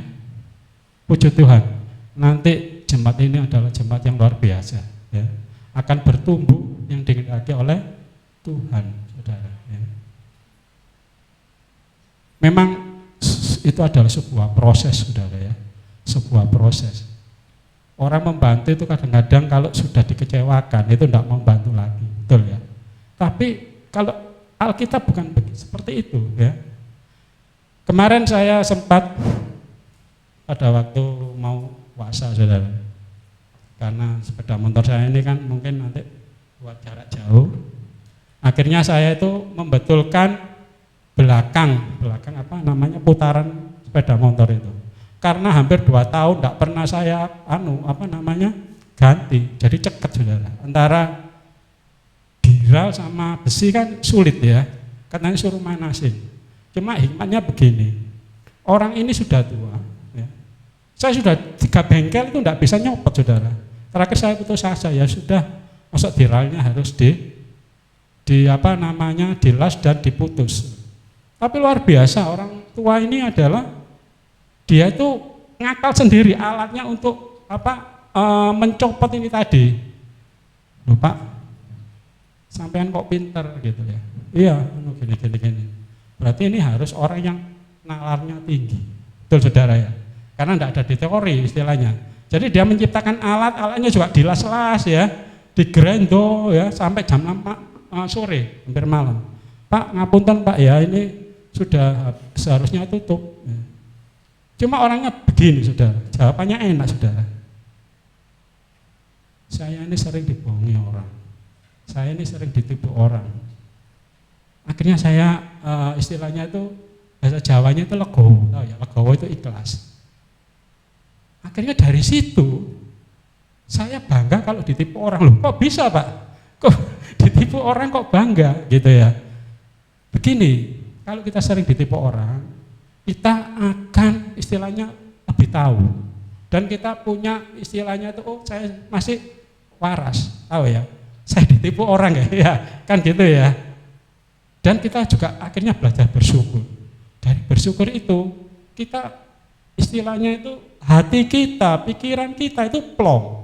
S3: Puji Tuhan, nanti jemaat ini adalah jemaat yang luar biasa ya, akan bertumbuh yang dikehendaki oleh Tuhan saudara ya. memang itu adalah sebuah proses, saudara ya, sebuah proses. Orang membantu itu kadang-kadang kalau sudah dikecewakan itu tidak mau bantu lagi, betul ya. Tapi kalau Alkitab bukan seperti itu ya. Kemarin saya sempat pada waktu mau puasa, saudara, karena sepeda motor saya ini kan mungkin nanti buat jarak jauh. Akhirnya saya itu membetulkan belakang apa namanya putaran sepeda motor itu. Karena hampir 2 tahun tidak pernah saya ganti. Jadi ceket, saudara. Antara giral sama besi kan sulit ya. Katanya suruh manasin. Cuma hikmatnya begini. Orang ini sudah tua ya. Saya sudah 3 bengkel itu tidak bisa nyopot, saudara. Terakhir saya putus asa, ya sudah, masuk diralnya harus dilas dan diputus. Tapi luar biasa, orang tua ini adalah dia itu ngakal sendiri alatnya untuk mencopot ini tadi. Loh Pak, sampean kok pinter gitu ya. Iya, gini. Berarti ini harus orang yang nalarnya tinggi. Betul, saudara ya. Karena tidak ada di teori istilahnya. Jadi dia menciptakan alatnya juga dilas-las ya, digrendo ya sampai jam 6 sore, hampir malam. Pak, ngapunten Pak ya, ini sudah seharusnya tutup. Cuma orangnya begini, saudara. Jawabannya enak, saudara. Saya ini sering dibohongi orang. Saya ini sering ditipu orang. Akhirnya saya istilahnya itu bahasa Jawanya itu legowo, tahu ya? Legowo itu ikhlas. Akhirnya dari situ saya bangga kalau ditipu orang. Loh, kok bisa Pak? Kok ditipu orang kok bangga gitu ya? Begini, kalau kita sering ditipu orang, kita akan istilahnya lebih tahu. Dan kita punya istilahnya itu, oh saya masih waras, tahu ya? Saya ditipu orang ya, kan gitu ya. Dan kita juga akhirnya belajar bersyukur. Dari bersyukur itu, kita istilahnya itu hati kita, pikiran kita itu plong.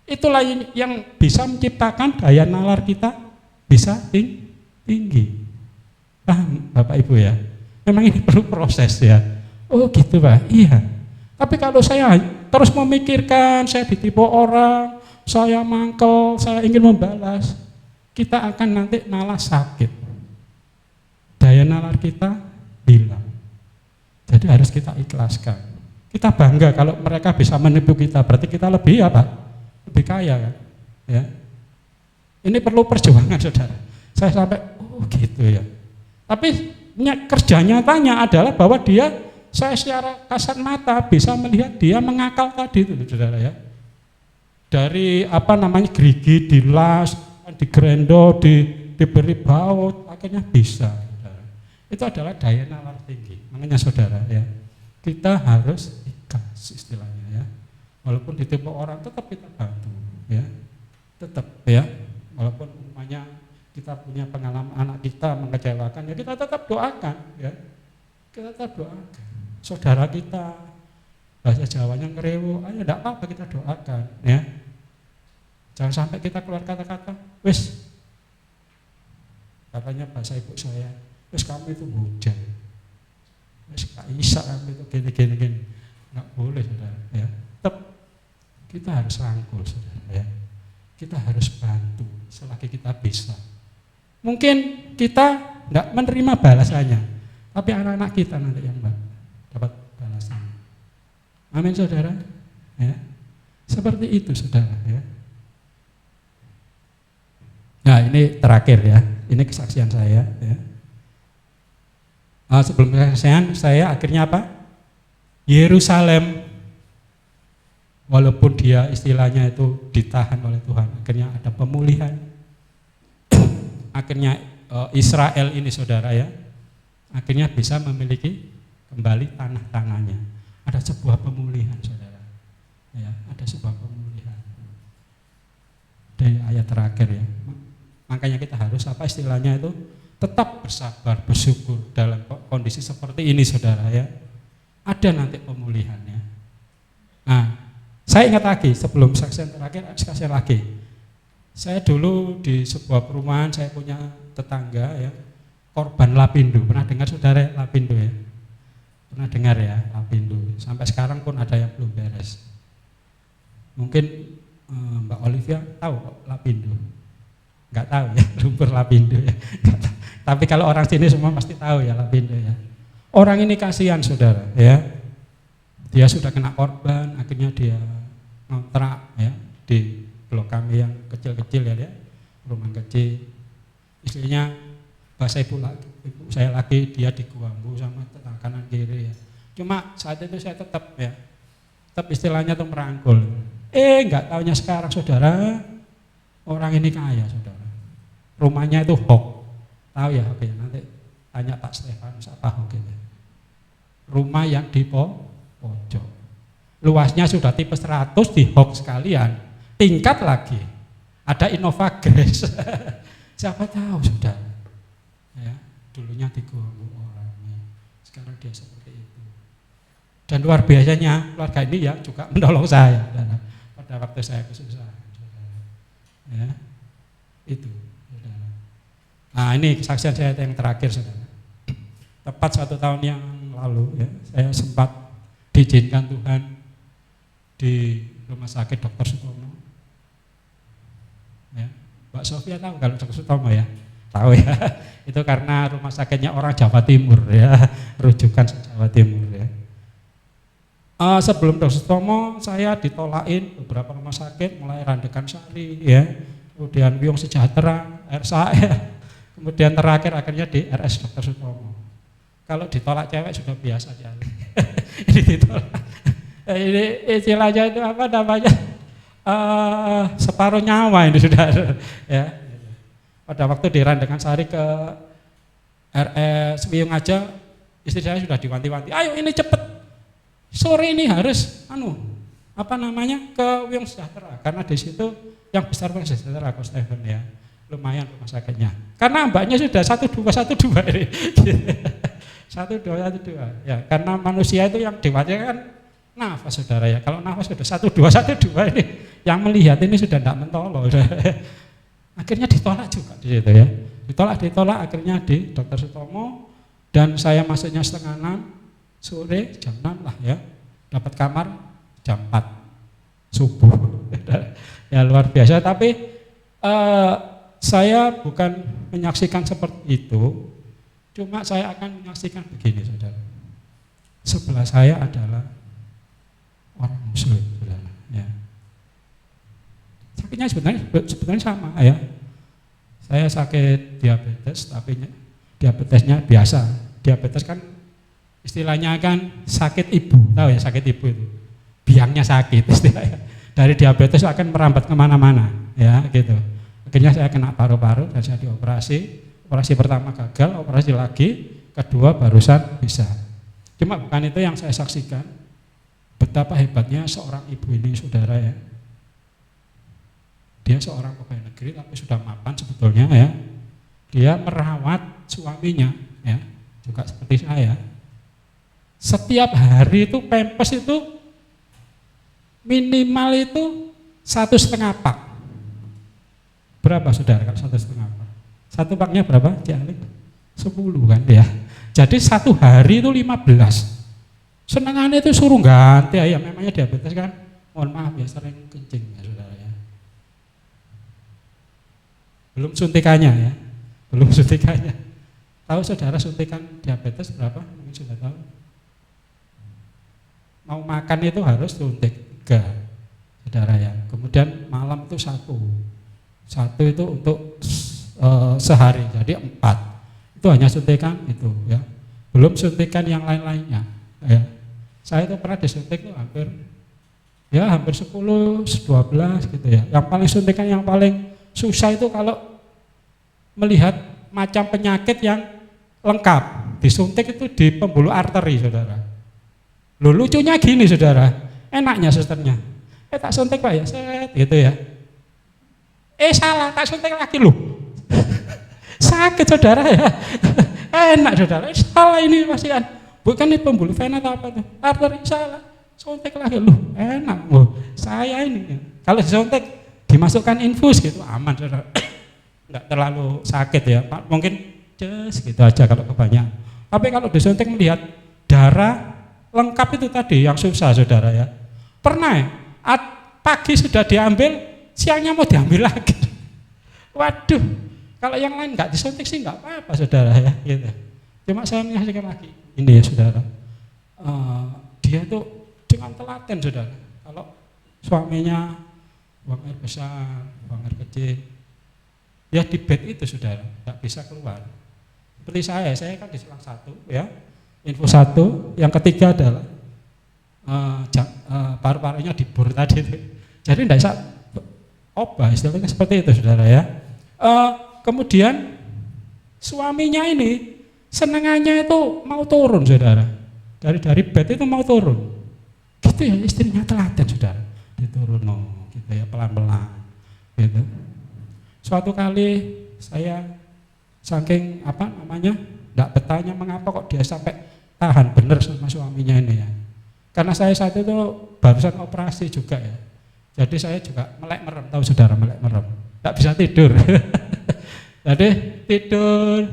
S3: Itulah yang bisa menciptakan daya nalar kita bisa tinggi. Paham Bapak Ibu ya? Memang ini perlu proses ya. Oh gitu Pak, iya. Tapi kalau saya terus memikirkan saya ditipu orang, saya mangkel, saya ingin membalas, kita akan nanti malah sakit. Daya nalar kita hilang. Jadi harus kita ikhlaskan. Kita bangga kalau mereka bisa menipu kita, berarti kita lebih apa? Lebih kaya kan? Ya. Ini perlu perjuangan, saudara. Saya sampai, oh gitu ya. Tapi kerja nyatanya adalah bahwa saya secara kasat mata bisa melihat dia mengakal tadi itu, saudara ya. Dari gerigi, dilas, digrendo, diberi baut, akhirnya bisa. Saudara. Itu adalah daya nalar tinggi. Makanya saudara ya, kita harus ikhlas istilahnya ya. Walaupun ditipu orang tetap kita bantu ya. Tetap ya. Walaupun umpamanya kita punya pengalaman anak kita mengecewakan ya kita tetap doakan ya. Kita tetap doakan. Saudara kita bahasa Jawanya ngerewo, ayo enggak apa-apa kita doakan ya. Jangan sampai kita keluar kata-kata, wis katanya bahasa ibu saya, wis kamu itu bujang. Wis gak bisa kamu itu gini. Enggak boleh saudara ya. Tetap kita harus rangkul saudara ya. Kita harus bantu selagi kita bisa. Mungkin kita enggak menerima balasannya, tapi anak-anak kita nanti yang dapat balasannya. Amin saudara ya. Seperti itu saudara ya. Nah ini terakhir ya, ini kesaksian saya ya. Sebelum kesaksian saya akhirnya apa? Yerusalem, walaupun dia istilahnya itu ditahan oleh Tuhan, akhirnya ada pemulihan. Akhirnya Israel ini saudara ya, akhirnya bisa memiliki kembali tanah-tanahnya. Ada sebuah pemulihan saudara ya, ada sebuah pemulihan. Dari ayat terakhir ya. Makanya kita harus apa istilahnya itu tetap bersabar, bersyukur dalam kondisi seperti ini saudara ya. Ada nanti pemulihannya. Nah, saya ingat lagi sebelum saksian terakhir, saksian lagi. Saya dulu di sebuah perumahan, saya punya tetangga ya. korban Lapindo. Pernah dengar saudara Lapindo ya? Pernah dengar ya Lapindo? Sampai sekarang pun ada yang belum beres. Mungkin Mbak Olivia tahu Lapindo? Enggak tahu ya, lumpur Lapindo ya. Tapi kalau orang sini semua pasti tahu ya Lapindo ya. Orang ini kasihan saudara ya. Dia sudah kena korban, akhirnya dia ngontrak ya di blok kami yang kecil-kecil ya, rumah kecil. Istrinya bahasa ibu saya lagi, dia diganggu sama kanan kiri ya. Cuma saat itu saya tetap istilahnya tuh merangkul. Enggak taunya sekarang saudara, orang ini kaya saudara. Rumahnya itu Hok. Tahu ya Hok ya, nanti tanya Pak Stefanus apa Hok itu. Rumah yang di pojok. Luasnya sudah tipe 100 di Hok sekalian. Tingkat lagi. Ada Innova Grace. Siapa tahu saudara. Ya, dulunya diganggu orangnya. Sekarang dia seperti itu. Dan luar biasanya keluarga ini ya juga menolong saya saudara. Pada waktu saya kesusahan saudara. Ya. Itu saudara. Nah, ini kesaksian saya yang terakhir saudara. Tepat 1 tahun yang lalu ya, saya sempat diizinkan Tuhan di Rumah Sakit Dr. Sutomo. Ya, Mbak Sofia tahu kalau Dr. Sutomo ya? Tahu ya. Itu karena rumah sakitnya orang Jawa Timur ya, rujukan Jawa Timur ya. Sebelum Dr. Sutomo saya ditolakin beberapa rumah sakit, mulai Randekan Sari ya, kemudian Wiyung Sejahtera, RSAR, kemudian terakhir akhirnya di RS Dr. Sutomo. Kalau ditolak cewek sudah biasa ya. Ini ditolak. Ini istilahnya itu apa namanya? Separuh nyawa ini sudah ya. Pada waktu di Randekan Sari ke RS Wiyung aja, istri saya sudah diwanti-wanti. Ayo ini cepet. Sore ini harus ke Wiyung Sejahtera karena di situ yang besar Wiyung Sejahtera Coach Stephen ya. Lumayan rumah sakitnya. Karena mbaknya sudah 1212 ini. 1212 ya, karena manusia itu yang dewasa kan nafas saudara ya. Kalau nafas sudah 1212 ini yang melihat ini sudah tidak mentolo. Akhirnya ditolak juga di situ ya. Ditolak akhirnya di Dr. Sutomo dan saya masuknya 5:30 sore jam 6 lah ya. Dapat kamar jam 4 subuh. Ya luar biasa, tapi saya bukan menyaksikan seperti itu. Cuma saya akan menyaksikan begini saudara. Sebelah saya adalah orang muslim saudara ya. Sakitnya sebenarnya sama ya. Saya sakit diabetes, tapi diabetesnya biasa. Diabetes kan istilahnya kan sakit ibu, tahu ya sakit ibu itu. Biangnya sakit istilahnya. Dari diabetes akan merambat kemana-mana ya gitu. Akhirnya saya kena paru-paru dan saya dioperasi. Operasi pertama gagal, operasi lagi, kedua barusan bisa. Cuma bukan itu yang saya saksikan. Betapa hebatnya seorang ibu ini saudara ya. Dia seorang pegawai negeri tapi sudah mapan sebetulnya ya. Dia merawat suaminya ya, juga seperti saya. Setiap hari itu pempes itu minimal itu 1,5 pak. Berapa saudara kalau 1,5 pak? 1 paknya berapa? Cik 10 kan ya. Jadi 1 hari itu 15. Senangannya itu suruh ganti ya, memangnya diabetes kan. Mohon maaf ya sering kencing ya saudara ya. Belum suntikannya ya. Belum suntikannya. Tahu saudara suntikan diabetes berapa? Mungkin sudah tahu. Mau makan itu harus suntik 3 saudara ya. Kemudian malam itu 1 itu untuk sehari, jadi 4. Itu hanya suntikan itu ya. Belum suntikan yang lain-lainnya ya. Saya itu pernah disuntik itu hampir 10, 12 gitu ya. Yang paling suntikan yang paling susah itu kalau melihat macam penyakit yang lengkap. Disuntik itu di pembuluh arteri saudara. Loh lucunya gini saudara, enaknya susternya. Tak suntik Pak ya, set gitu ya. Salah, tak suntik lagi loh. Sakit saudara ya. Enak saudara, salah ini masih kan. Bukan ini pembuluh vena atau apa tuh. Arteri salah. Suntik lagi loh. Enak loh. Saya ini. Kalau disuntik dimasukkan infus gitu aman saudara. Enggak terlalu sakit ya. Mungkin just gitu aja kalau kebanyakan. Tapi kalau disuntik melihat darah lengkap itu tadi yang susah saudara ya. Pernah ya, pagi sudah diambil, siangnya mau diambil lagi. Waduh, kalau yang lain nggak disuntik sih nggak apa-apa saudara ya. Gitu. Cuma saya menyaksikan lagi, ini ya saudara, dia tuh dengan telaten saudara. Kalau suaminya buang air besar, buang air kecil, ya di bed itu saudara, nggak bisa keluar. Seperti saya kan di selang satu ya, info satu, yang ketiga adalah paru-parunya dibor tadi itu. Jadi tidak bisa obah, istilahnya seperti itu saudara ya. Kemudian suaminya ini senengannya itu mau turun saudara, dari bed itu mau turun, gitu ya istrinya telaten saudara, diturun gitu ya pelan-pelan gitu. Suatu kali saya saking enggak bertanya mengapa kok dia sampai tahan bener sama suaminya ini ya. Karena saya saat itu barusan operasi juga ya. Jadi saya juga melek merem, tahu saudara melek merem. Enggak bisa tidur. Jadi tidur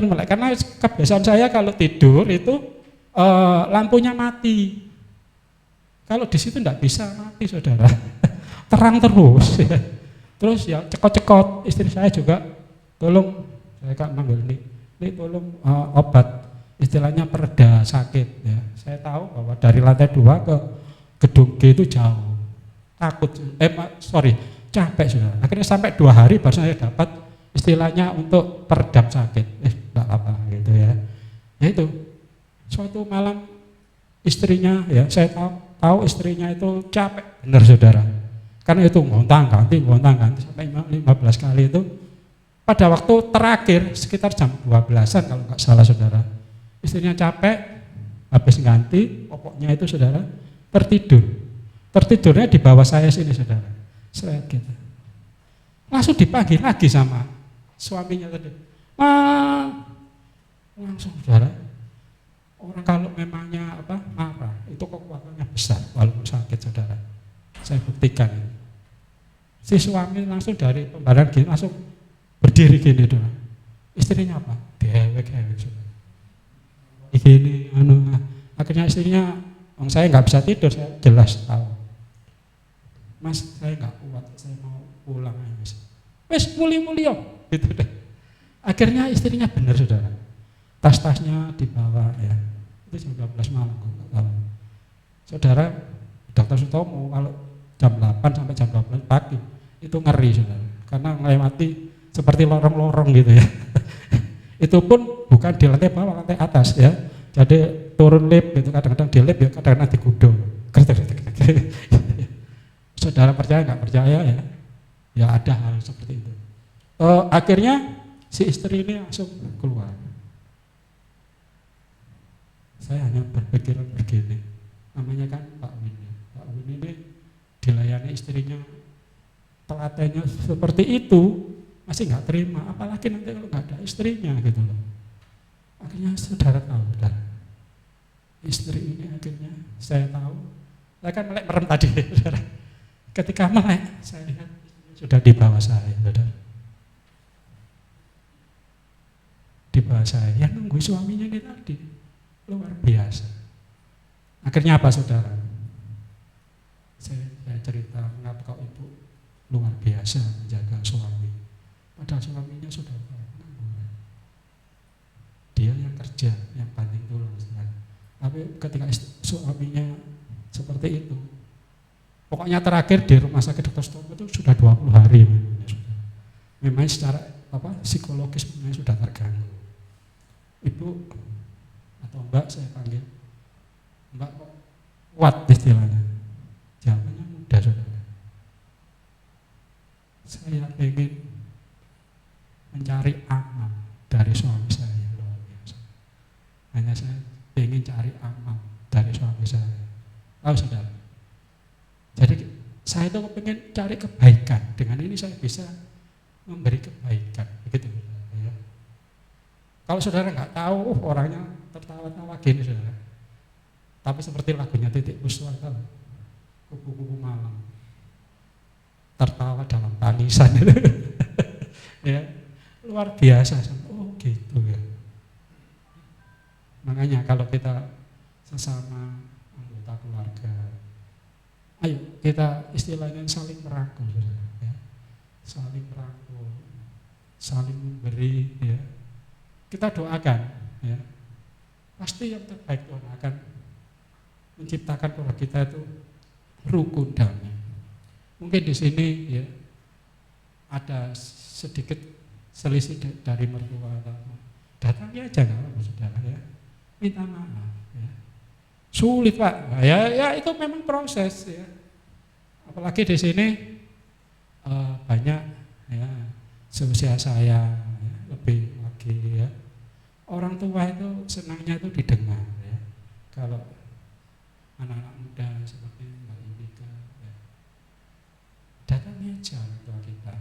S3: melek karena kebiasaan saya kalau tidur itu lampunya mati. Kalau di situ enggak bisa mati saudara. Terang terus ya. Terus ya cekot-cekot istri saya juga, tolong saya kan manggil ini tolong obat istilahnya pereda sakit ya. Saya tahu bahwa dari lantai 2 ke gedung G itu jauh, takut capek sudah. Akhirnya sampai 2 hari baru saya dapat istilahnya untuk peredam sakit. Enggak apa gitu ya. Ya itu suatu malam istrinya ya, saya tahu istrinya itu capek benar saudara. Karena itu ngontang-ganti sampai 15 kali itu. Pada waktu terakhir sekitar jam 12-an kalau nggak salah saudara, istrinya capek, habis ganti, pokoknya itu saudara tertidurnya di bawah saya sini saudara, seret gitu. Langsung dipanggil lagi sama suaminya tadi, langsung saudara, orang kalau memangnya marah itu kekuatannya besar walaupun sakit saudara. Saya buktikan ini. Si suami langsung dari pembaran gini langsung berdiri gini doang. Istrinya apa? Dewek saudara. Gini akhirnya istrinya, saya nggak bisa tidur, saya jelas tahu. Mas, saya nggak kuat, saya mau pulang aja mas. Wes muli gitu deh. Akhirnya istrinya benar saudara. Tas-tasnya dibawa ya. Itu jam 12 malam kalau saudara, Dokter Sutomo kalau jam 8 sampai jam 12 pagi itu ngeri saudara. Karena melewati seperti lorong-lorong gitu ya. Itu pun bukan di lantai bawah, lantai atas ya. Jadi turun lift gitu, kadang-kadang di lift ya, kadang-kadang di kudo. Saudara percaya nggak percaya ya? Ya ada hal seperti itu. Akhirnya si istri ini langsung keluar. Saya hanya berpikiran begini, namanya kan Pak Win. Pak Win ini dilayani istrinya, telatennya seperti itu, masih nggak terima, apalagi nanti kalau nggak ada istrinya gitu loh. Akhirnya saudara tahu, saudara, istri ini akhirnya saya tahu, saya kan melek merem tadi, saudara. Ketika melek, saya lihat sudah di bawah saya, saudara. Di bawah saya, yang nunggu suaminya ini tadi, luar biasa. Akhirnya apa saudara? Saya cerita, mengapa kau ibu luar biasa menjaga suami. Padahal suaminya sudah nganggur. Dia yang kerja, yang banting tulang. Tapi ketika suaminya seperti itu, pokoknya terakhir di rumah sakit Dr. Sutomo itu sudah 20 hari. Memang secara psikologis memang sudah terganggu. Ibu atau mbak saya panggil, mbak kok kuat istilahnya. Jawabannya mudah saudara. Saya ingin mencari amal dari suami saya, luar biasa. Hanya saya ingin cari amal dari suami saya. Tahu saudara? Jadi saya itu pengen cari kebaikan. Dengan ini saya bisa memberi kebaikan, begitu ya. Kalau saudara nggak tahu, orangnya tertawa-tawa gini saudara. Tapi seperti lagunya Titik Puspa, kupu-kupu malam, tertawa dalam tangisan itu. Ya, luar biasa. gitu ya. Makanya kalau kita sesama anggota keluarga, ayo kita istilahnya saling merangkul ya. Saling merangkul, saling memberi ya. Kita doakan ya. Pasti yang terbaik Tuhan akan menciptakan keluarga kita itu rukun damai. Mungkin di sini ya ada sedikit selisih dari mertua, datangi aja nggak apa-apa saudara ya, minta maaf ya. Sulit Pak, ya itu memang proses ya. Apalagi di sini banyak ya seusia saya ya, lebih lagi ya. Orang tua itu senangnya itu didengar ya. Kalau anak-anak muda seperti Mbak Indika ya, datangi aja orang tua kita.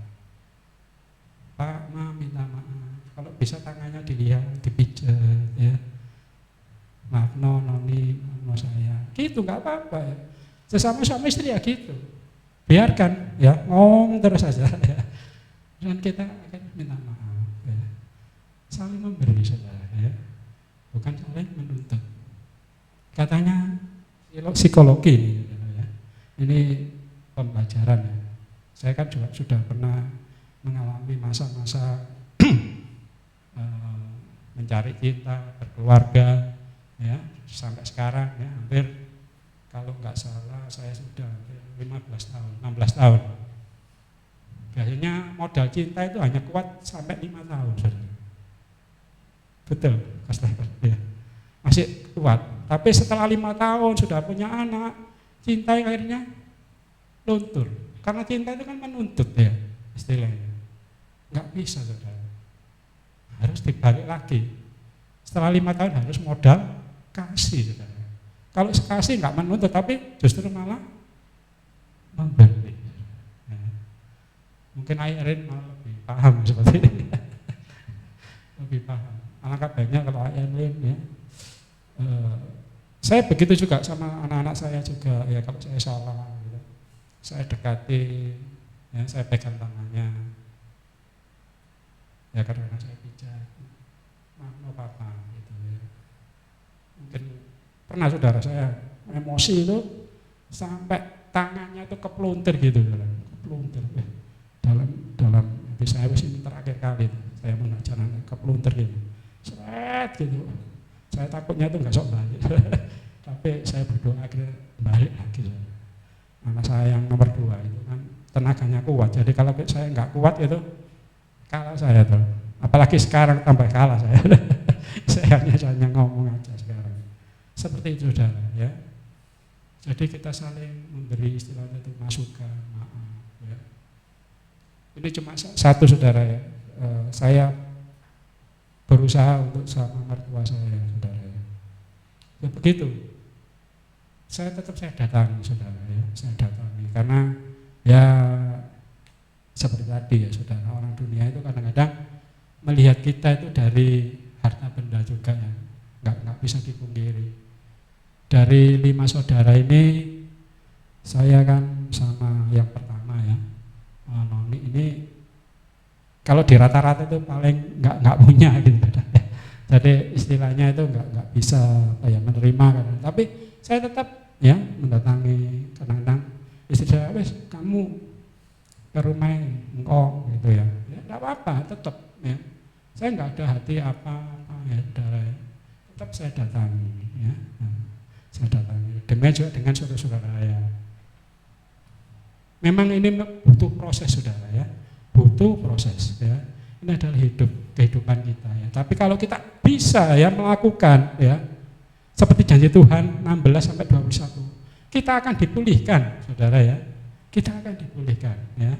S3: Pak, Ma, minta maaf. Kalau bisa tangannya dilihat, dipijat ya. Maaf no, noni, no saya. Gitu nggak apa-apa ya. Sesama suami istri ya gitu. Biarkan ya, ngomong terus saja ya. Dan kita akan minta maaf ya. Saling memberi saudara ya. Bukan saling menuntut. Katanya psikologi ya. Ini pembelajaran ya. Saya kan juga sudah pernah mengalami masa-masa mencari cinta, berkeluarga ya, sampai sekarang ya hampir kalau nggak salah saya sudah 15 tahun, 16 tahun. Biasanya modal cinta itu hanya kuat sampai 5 tahun saudara. Betul, ya. Masih kuat. Tapi setelah 5 tahun sudah punya anak, cinta akhirnya luntur. Karena cinta itu kan menuntut ya istilahnya. Nggak bisa saudara, harus dibalik lagi. Setelah 5 tahun harus modal kasih saudara. Kalau kasih nggak menuntut tapi justru malah memberi ya. Mungkin Airin malah lebih paham seperti ini. Lebih paham. Alangkah baiknya kalau Airin ya, saya begitu juga sama anak-anak saya juga ya. Kalau saya salah gitu, saya dekati ya, saya pegang tangannya ya, kadang-kadang saya pijat, maaf no papa gitu ya. Mungkin pernah saudara saya emosi itu sampai tangannya itu kepluntir gitu, kepluntir ya. Dalam saya ini terakhir kali saya mengajar kepluntir gitu, seret gitu. Saya takutnya itu nggak sok balik, tapi saya berdoa akhirnya balik lagi. Anak saya yang nomor 2 itu kan tenaganya kuat, jadi kalau saya nggak kuat itu kalah saya tuh, apalagi sekarang tambah kalah saya. Saya hanya ngomong aja sekarang. Seperti itu saudara ya. Jadi kita saling memberi istilahnya itu masukan, maaf ya. Ini cuma satu saudara ya. Saya berusaha untuk sama mertua saya saudara ya. Ya begitu. Saya datangi saudara ya. Saya datangi karena ya seperti tadi ya saudara, orang dunia itu kadang-kadang melihat kita itu dari harta benda juga ya, nggak bisa dipungkiri. Dari 5 saudara ini, saya kan sama yang pertama ya, Noni ini kalau di rata-rata itu paling nggak punya gitu. Jadi istilahnya itu nggak bisa menerima kan. Tapi saya tetap ya mendatangi, kadang-kadang istri saya, wes kamu ke rumah engkau gitu ya, enggak apa-apa, tetap ya. Saya enggak ada hati apa-apa ya, saudara ya. Tetap saya datangi ya. Saya datangi. Demikian juga dengan saudara-saudara ya. Memang ini butuh proses saudara ya. Butuh proses ya. Ini adalah kehidupan kita ya. Tapi kalau kita bisa ya melakukan ya seperti janji Tuhan 16 sampai 21, kita akan dipulihkan saudara ya. Kita akan dipulihkan ya.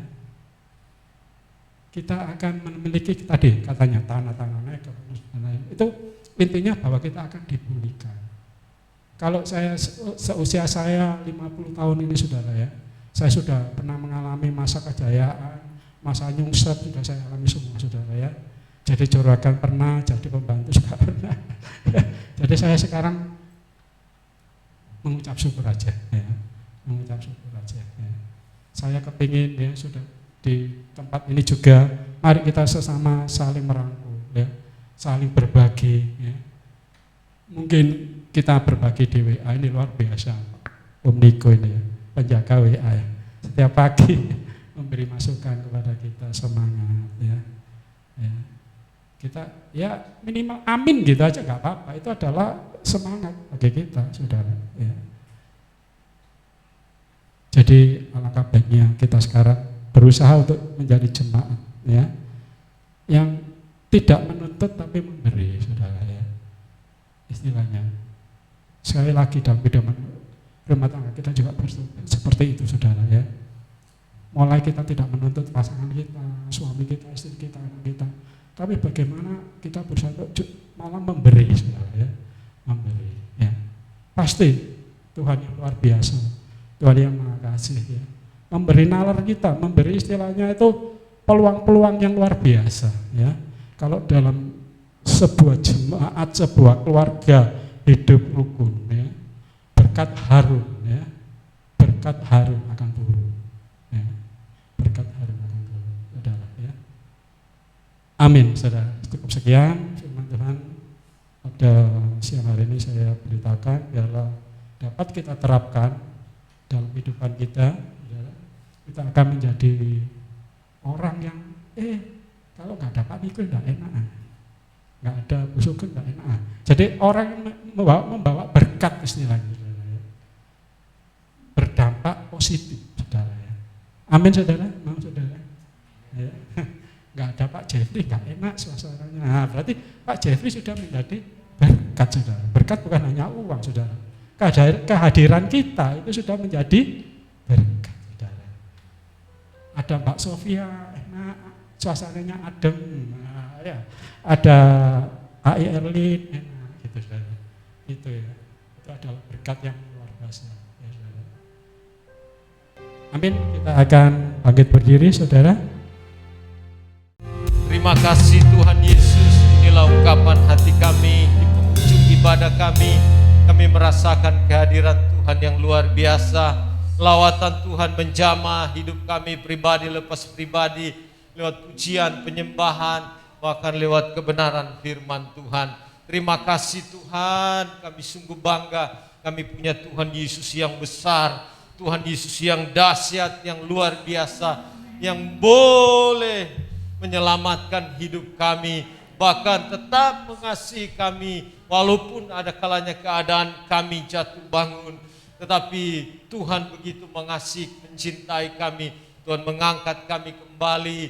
S3: Kita akan memiliki tadi katanya tanah-tanah naik itu intinya bahwa kita akan dipulihkan. Kalau saya seusia saya 50 tahun ini saudara ya, saya sudah pernah mengalami masa kejayaan, masa nyungsep sudah saya alami semua saudara ya. Jadi juragan pernah, jadi pembantu juga pernah. Jadi saya sekarang mengucap syukur aja ya. Mengucap syukur aja ya. Saya kepingin ya sudah di tempat ini juga, mari kita sesama saling merangkul ya. saling berbagi. Ya. Mungkin kita berbagi di WA ini luar biasa. Om Niko ini ya, penjaga WA ya. Setiap pagi memberi masukan kepada kita, semangat ya. Ya. Kita ya minimal amin gitu aja nggak apa-apa. Itu adalah semangat bagi kita, saudara. Ya. Jadi alangkah baiknya kita sekarang berusaha untuk menjadi jemaat ya, yang tidak menuntut tapi memberi, saudara ya. Istilahnya. Sekali lagi dalam kehidupan rumah tangga kita juga seperti itu, saudara ya. Mulai kita tidak menuntut pasangan kita, suami kita, istri kita, anak kita, tapi bagaimana kita berusaha untuk malah memberi, saudara ya, memberi. Ya. Pasti Tuhan yang luar biasa, Tuhan yang maha kasih ya. Memberi nalar kita, memberi istilahnya itu peluang-peluang yang luar biasa ya. Kalau dalam sebuah jemaat, sebuah keluarga hidup rukun ya, berkat harum ya, berkat harum akan turun ya. Berkat harum akan turun, saudara ya. Amin, saudara. Cukup sekian firman Tuhan pada siang hari ini saya beritakan, biarlah dapat kita terapkan dalam kehidupan kita. Kita akan menjadi orang yang kalau nggak dapat itu nggak enak, nggak ada busuk nggak enak. Jadi orang yang membawa berkat istilahnya, berdampak positif, saudara ya. Amin, saudara. Mau saudara? Ya. Nggak ada Pak Jeffrey nggak enak suasananya. Nah, berarti Pak Jeffrey sudah menjadi berkat, saudara. Berkat bukan hanya uang, saudara. Kehadiran kita itu sudah menjadi berkat, saudara. Ada Mbak Sofia, enak, suasananya adem, nah, ya. Ada AI Erlin, enak, gitu, saudara. Itu ya, itu adalah berkat yang luar biasa. Ya, saudara. Amin. Kita akan bangkit berdiri, saudara.
S4: Terima kasih Tuhan Yesus, inilah ungkapan hati kami di penghujung ibadah kami. Kami merasakan kehadiran Tuhan yang luar biasa. Lawatan Tuhan menjamah hidup kami pribadi lepas pribadi, lewat pujian, penyembahan, bahkan lewat kebenaran firman Tuhan. Terima kasih Tuhan, kami sungguh bangga. Kami punya Tuhan Yesus yang besar, Tuhan Yesus yang dahsyat, yang luar biasa, yang boleh menyelamatkan hidup kami, bahkan tetap mengasihi kami walaupun ada kalanya keadaan kami jatuh bangun, tetapi Tuhan begitu mengasihi, mencintai kami. Tuhan mengangkat kami kembali,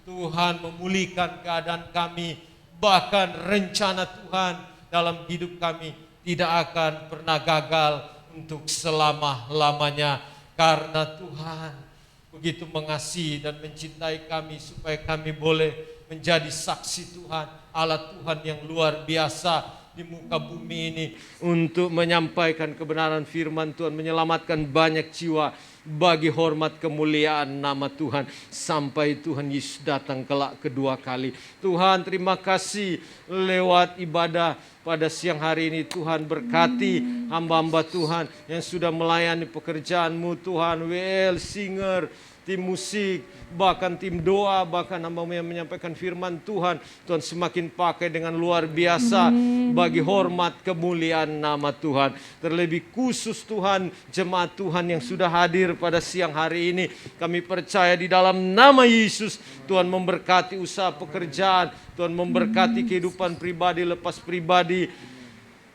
S4: Tuhan memulihkan keadaan kami, bahkan rencana Tuhan dalam hidup kami tidak akan pernah gagal untuk selama-lamanya, karena Tuhan begitu mengasihi dan mencintai kami supaya kami boleh menjadi saksi Tuhan, Allah Tuhan yang luar biasa di muka bumi ini untuk menyampaikan kebenaran firman Tuhan, menyelamatkan banyak jiwa bagi hormat kemuliaan nama Tuhan sampai Tuhan Yesus datang kelak kedua kali. Tuhan, terima kasih lewat ibadah pada siang hari ini. Tuhan berkati hamba-hamba Tuhan yang sudah melayani pekerjaan-Mu Tuhan, WL, singer, tim musik, bahkan tim doa, bahkan hamba-Mu yang menyampaikan firman Tuhan. Tuhan semakin pakai dengan luar biasa bagi hormat kemuliaan nama Tuhan. Terlebih khusus Tuhan, jemaat Tuhan yang sudah hadir pada siang hari ini, kami percaya di dalam nama Yesus Tuhan memberkati usaha pekerjaan, Tuhan memberkati kehidupan pribadi lepas pribadi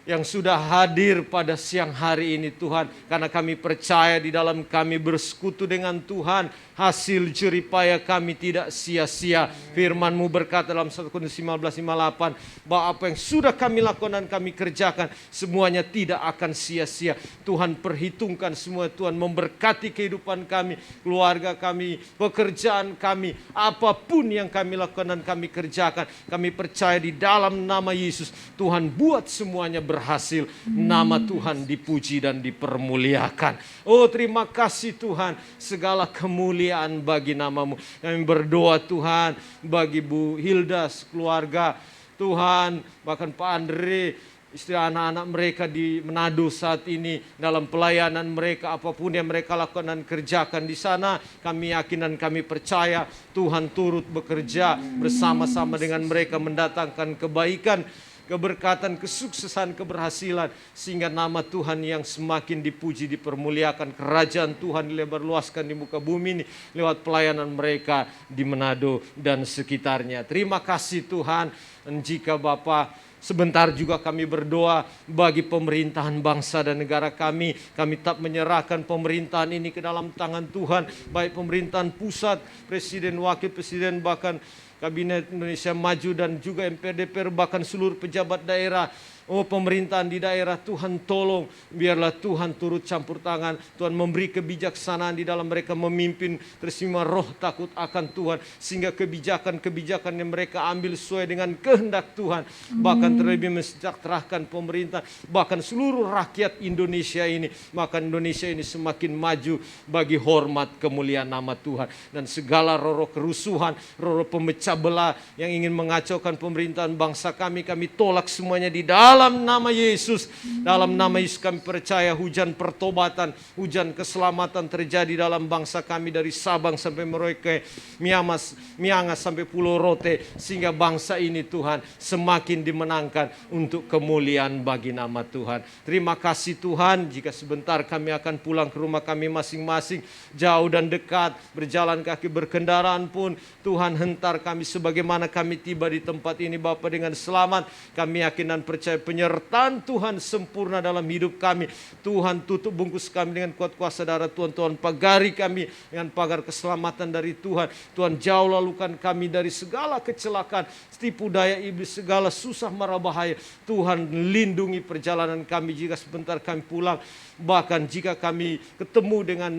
S4: yang sudah hadir pada siang hari ini Tuhan. Karena kami percaya di dalam kami bersekutu dengan Tuhan, hasil jeripaya kami tidak sia-sia. Firman-Mu berkata dalam 1 Korintus 15:58 bahwa apa yang sudah kami lakukan dan kami kerjakan semuanya tidak akan sia-sia. Tuhan perhitungkan semua, Tuhan memberkati kehidupan kami, keluarga kami, pekerjaan kami, apapun yang kami lakukan dan kami kerjakan. Kami percaya di dalam nama Yesus Tuhan buat semuanya berhasil. Nama Tuhan dipuji dan dipermuliakan. Oh, terima kasih Tuhan, segala kemuliaan bagi nama-Mu. Kami berdoa Tuhan bagi Bu Hilda, keluarga Tuhan, bahkan Pak Andre istilah anak-anak mereka di Manado saat ini dalam pelayanan mereka, apapun yang mereka lakukan dan kerjakan di sana, kami yakin dan kami percaya Tuhan turut bekerja bersama-sama dengan mereka mendatangkan kebaikan, keberkatan, kesuksesan, keberhasilan, sehingga nama Tuhan yang semakin dipuji, dipermuliakan, kerajaan Tuhan dilebarluaskan di muka bumi ini lewat pelayanan mereka di Manado dan sekitarnya. Terima kasih Tuhan. Dan jika Bapak sebentar juga kami berdoa bagi pemerintahan bangsa dan negara kami. Kami tak menyerahkan pemerintahan ini ke dalam tangan Tuhan. Baik pemerintahan pusat, presiden, wakil presiden, bahkan Kabinet Indonesia Maju dan juga MPR, DPR, bahkan seluruh pejabat daerah. Oh, pemerintahan di daerah, Tuhan tolong, biarlah Tuhan turut campur tangan, Tuhan memberi kebijaksanaan di dalam mereka memimpin, terima roh takut akan Tuhan, sehingga kebijakan-kebijakan yang mereka ambil sesuai dengan kehendak Tuhan, bahkan terlebih mensejahterakan pemerintah, bahkan seluruh rakyat Indonesia ini, maka Indonesia ini semakin maju bagi hormat kemuliaan nama Tuhan, dan segala roh kerusuhan, roh pemecah belah yang ingin mengacaukan pemerintahan bangsa kami tolak semuanya di dalam nama Yesus. Dalam nama Yesus kami percaya hujan pertobatan, hujan keselamatan terjadi dalam bangsa kami dari Sabang sampai Merauke, Miangas sampai Pulau Rote, sehingga bangsa ini Tuhan semakin dimenangkan untuk kemuliaan bagi nama Tuhan. Terima kasih Tuhan, jika sebentar kami akan pulang ke rumah kami masing-masing, jauh dan dekat, berjalan kaki, berkendaraan pun, Tuhan hentar kami sebagaimana kami tiba di tempat ini Bapa dengan selamat. Kami yakin dan percaya penyertaan Tuhan sempurna dalam hidup kami. Tuhan tutup bungkus kami dengan kuat kuasa darah Tuhan. Tuhan pagari kami dengan pagar keselamatan dari Tuhan. Tuhan jauh lalukan kami dari segala kecelakaan, tipu daya iblis, segala susah mara bahaya. Tuhan lindungi perjalanan kami jika sebentar kami pulang. Bahkan jika kami ketemu dengan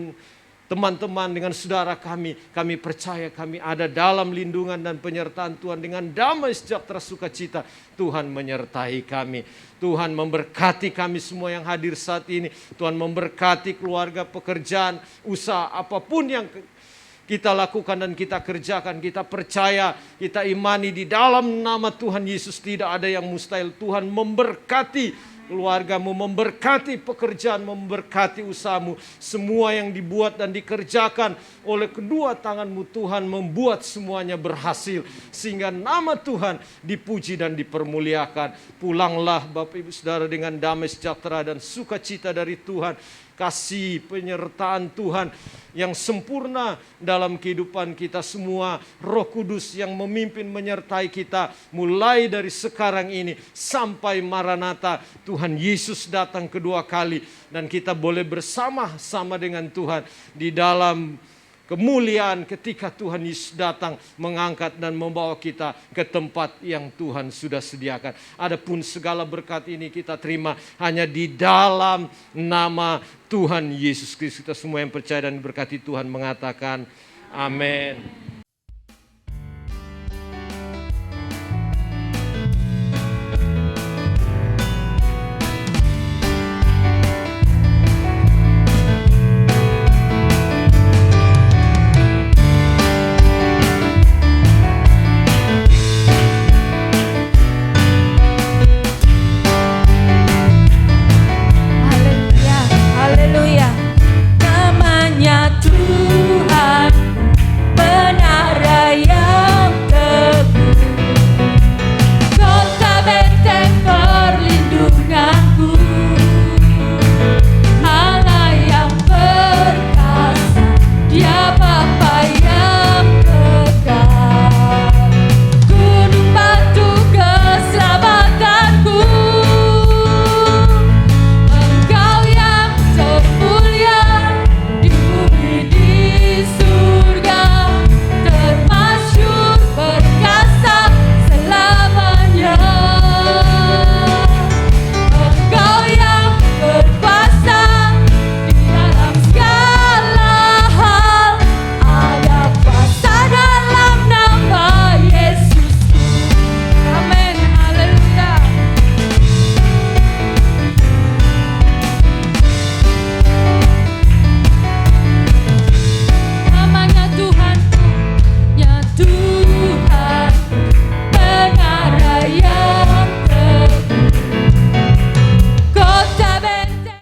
S4: teman-teman, dengan saudara kami percaya kami ada dalam lindungan dan penyertaan Tuhan. Dengan damai sejahtera sukacita Tuhan menyertai kami. Tuhan memberkati kami semua yang hadir saat ini. Tuhan memberkati keluarga, pekerjaan, usaha, apapun yang kita lakukan dan kita kerjakan. Kita percaya, kita imani di dalam nama Tuhan Yesus tidak ada yang mustahil. Tuhan memberkati keluargamu, memberkati pekerjaan, memberkati usahamu. Semua yang dibuat dan dikerjakan oleh kedua tanganmu Tuhan membuat semuanya berhasil, sehingga nama Tuhan dipuji dan dipermuliakan. Pulanglah Bapak Ibu Saudara dengan damai sejahtera dan sukacita dari Tuhan. Kasih penyertaan Tuhan yang sempurna dalam kehidupan kita semua. Roh Kudus yang memimpin menyertai kita mulai dari sekarang ini sampai Maranatha, Tuhan Yesus datang kedua kali, dan kita boleh bersama-sama dengan Tuhan di dalam kemuliaan ketika Tuhan Yesus datang mengangkat dan membawa kita ke tempat yang Tuhan sudah sediakan. Adapun segala berkat ini kita terima hanya di dalam nama Tuhan Yesus Kristus. Kita semua yang percaya dan diberkati Tuhan mengatakan amin.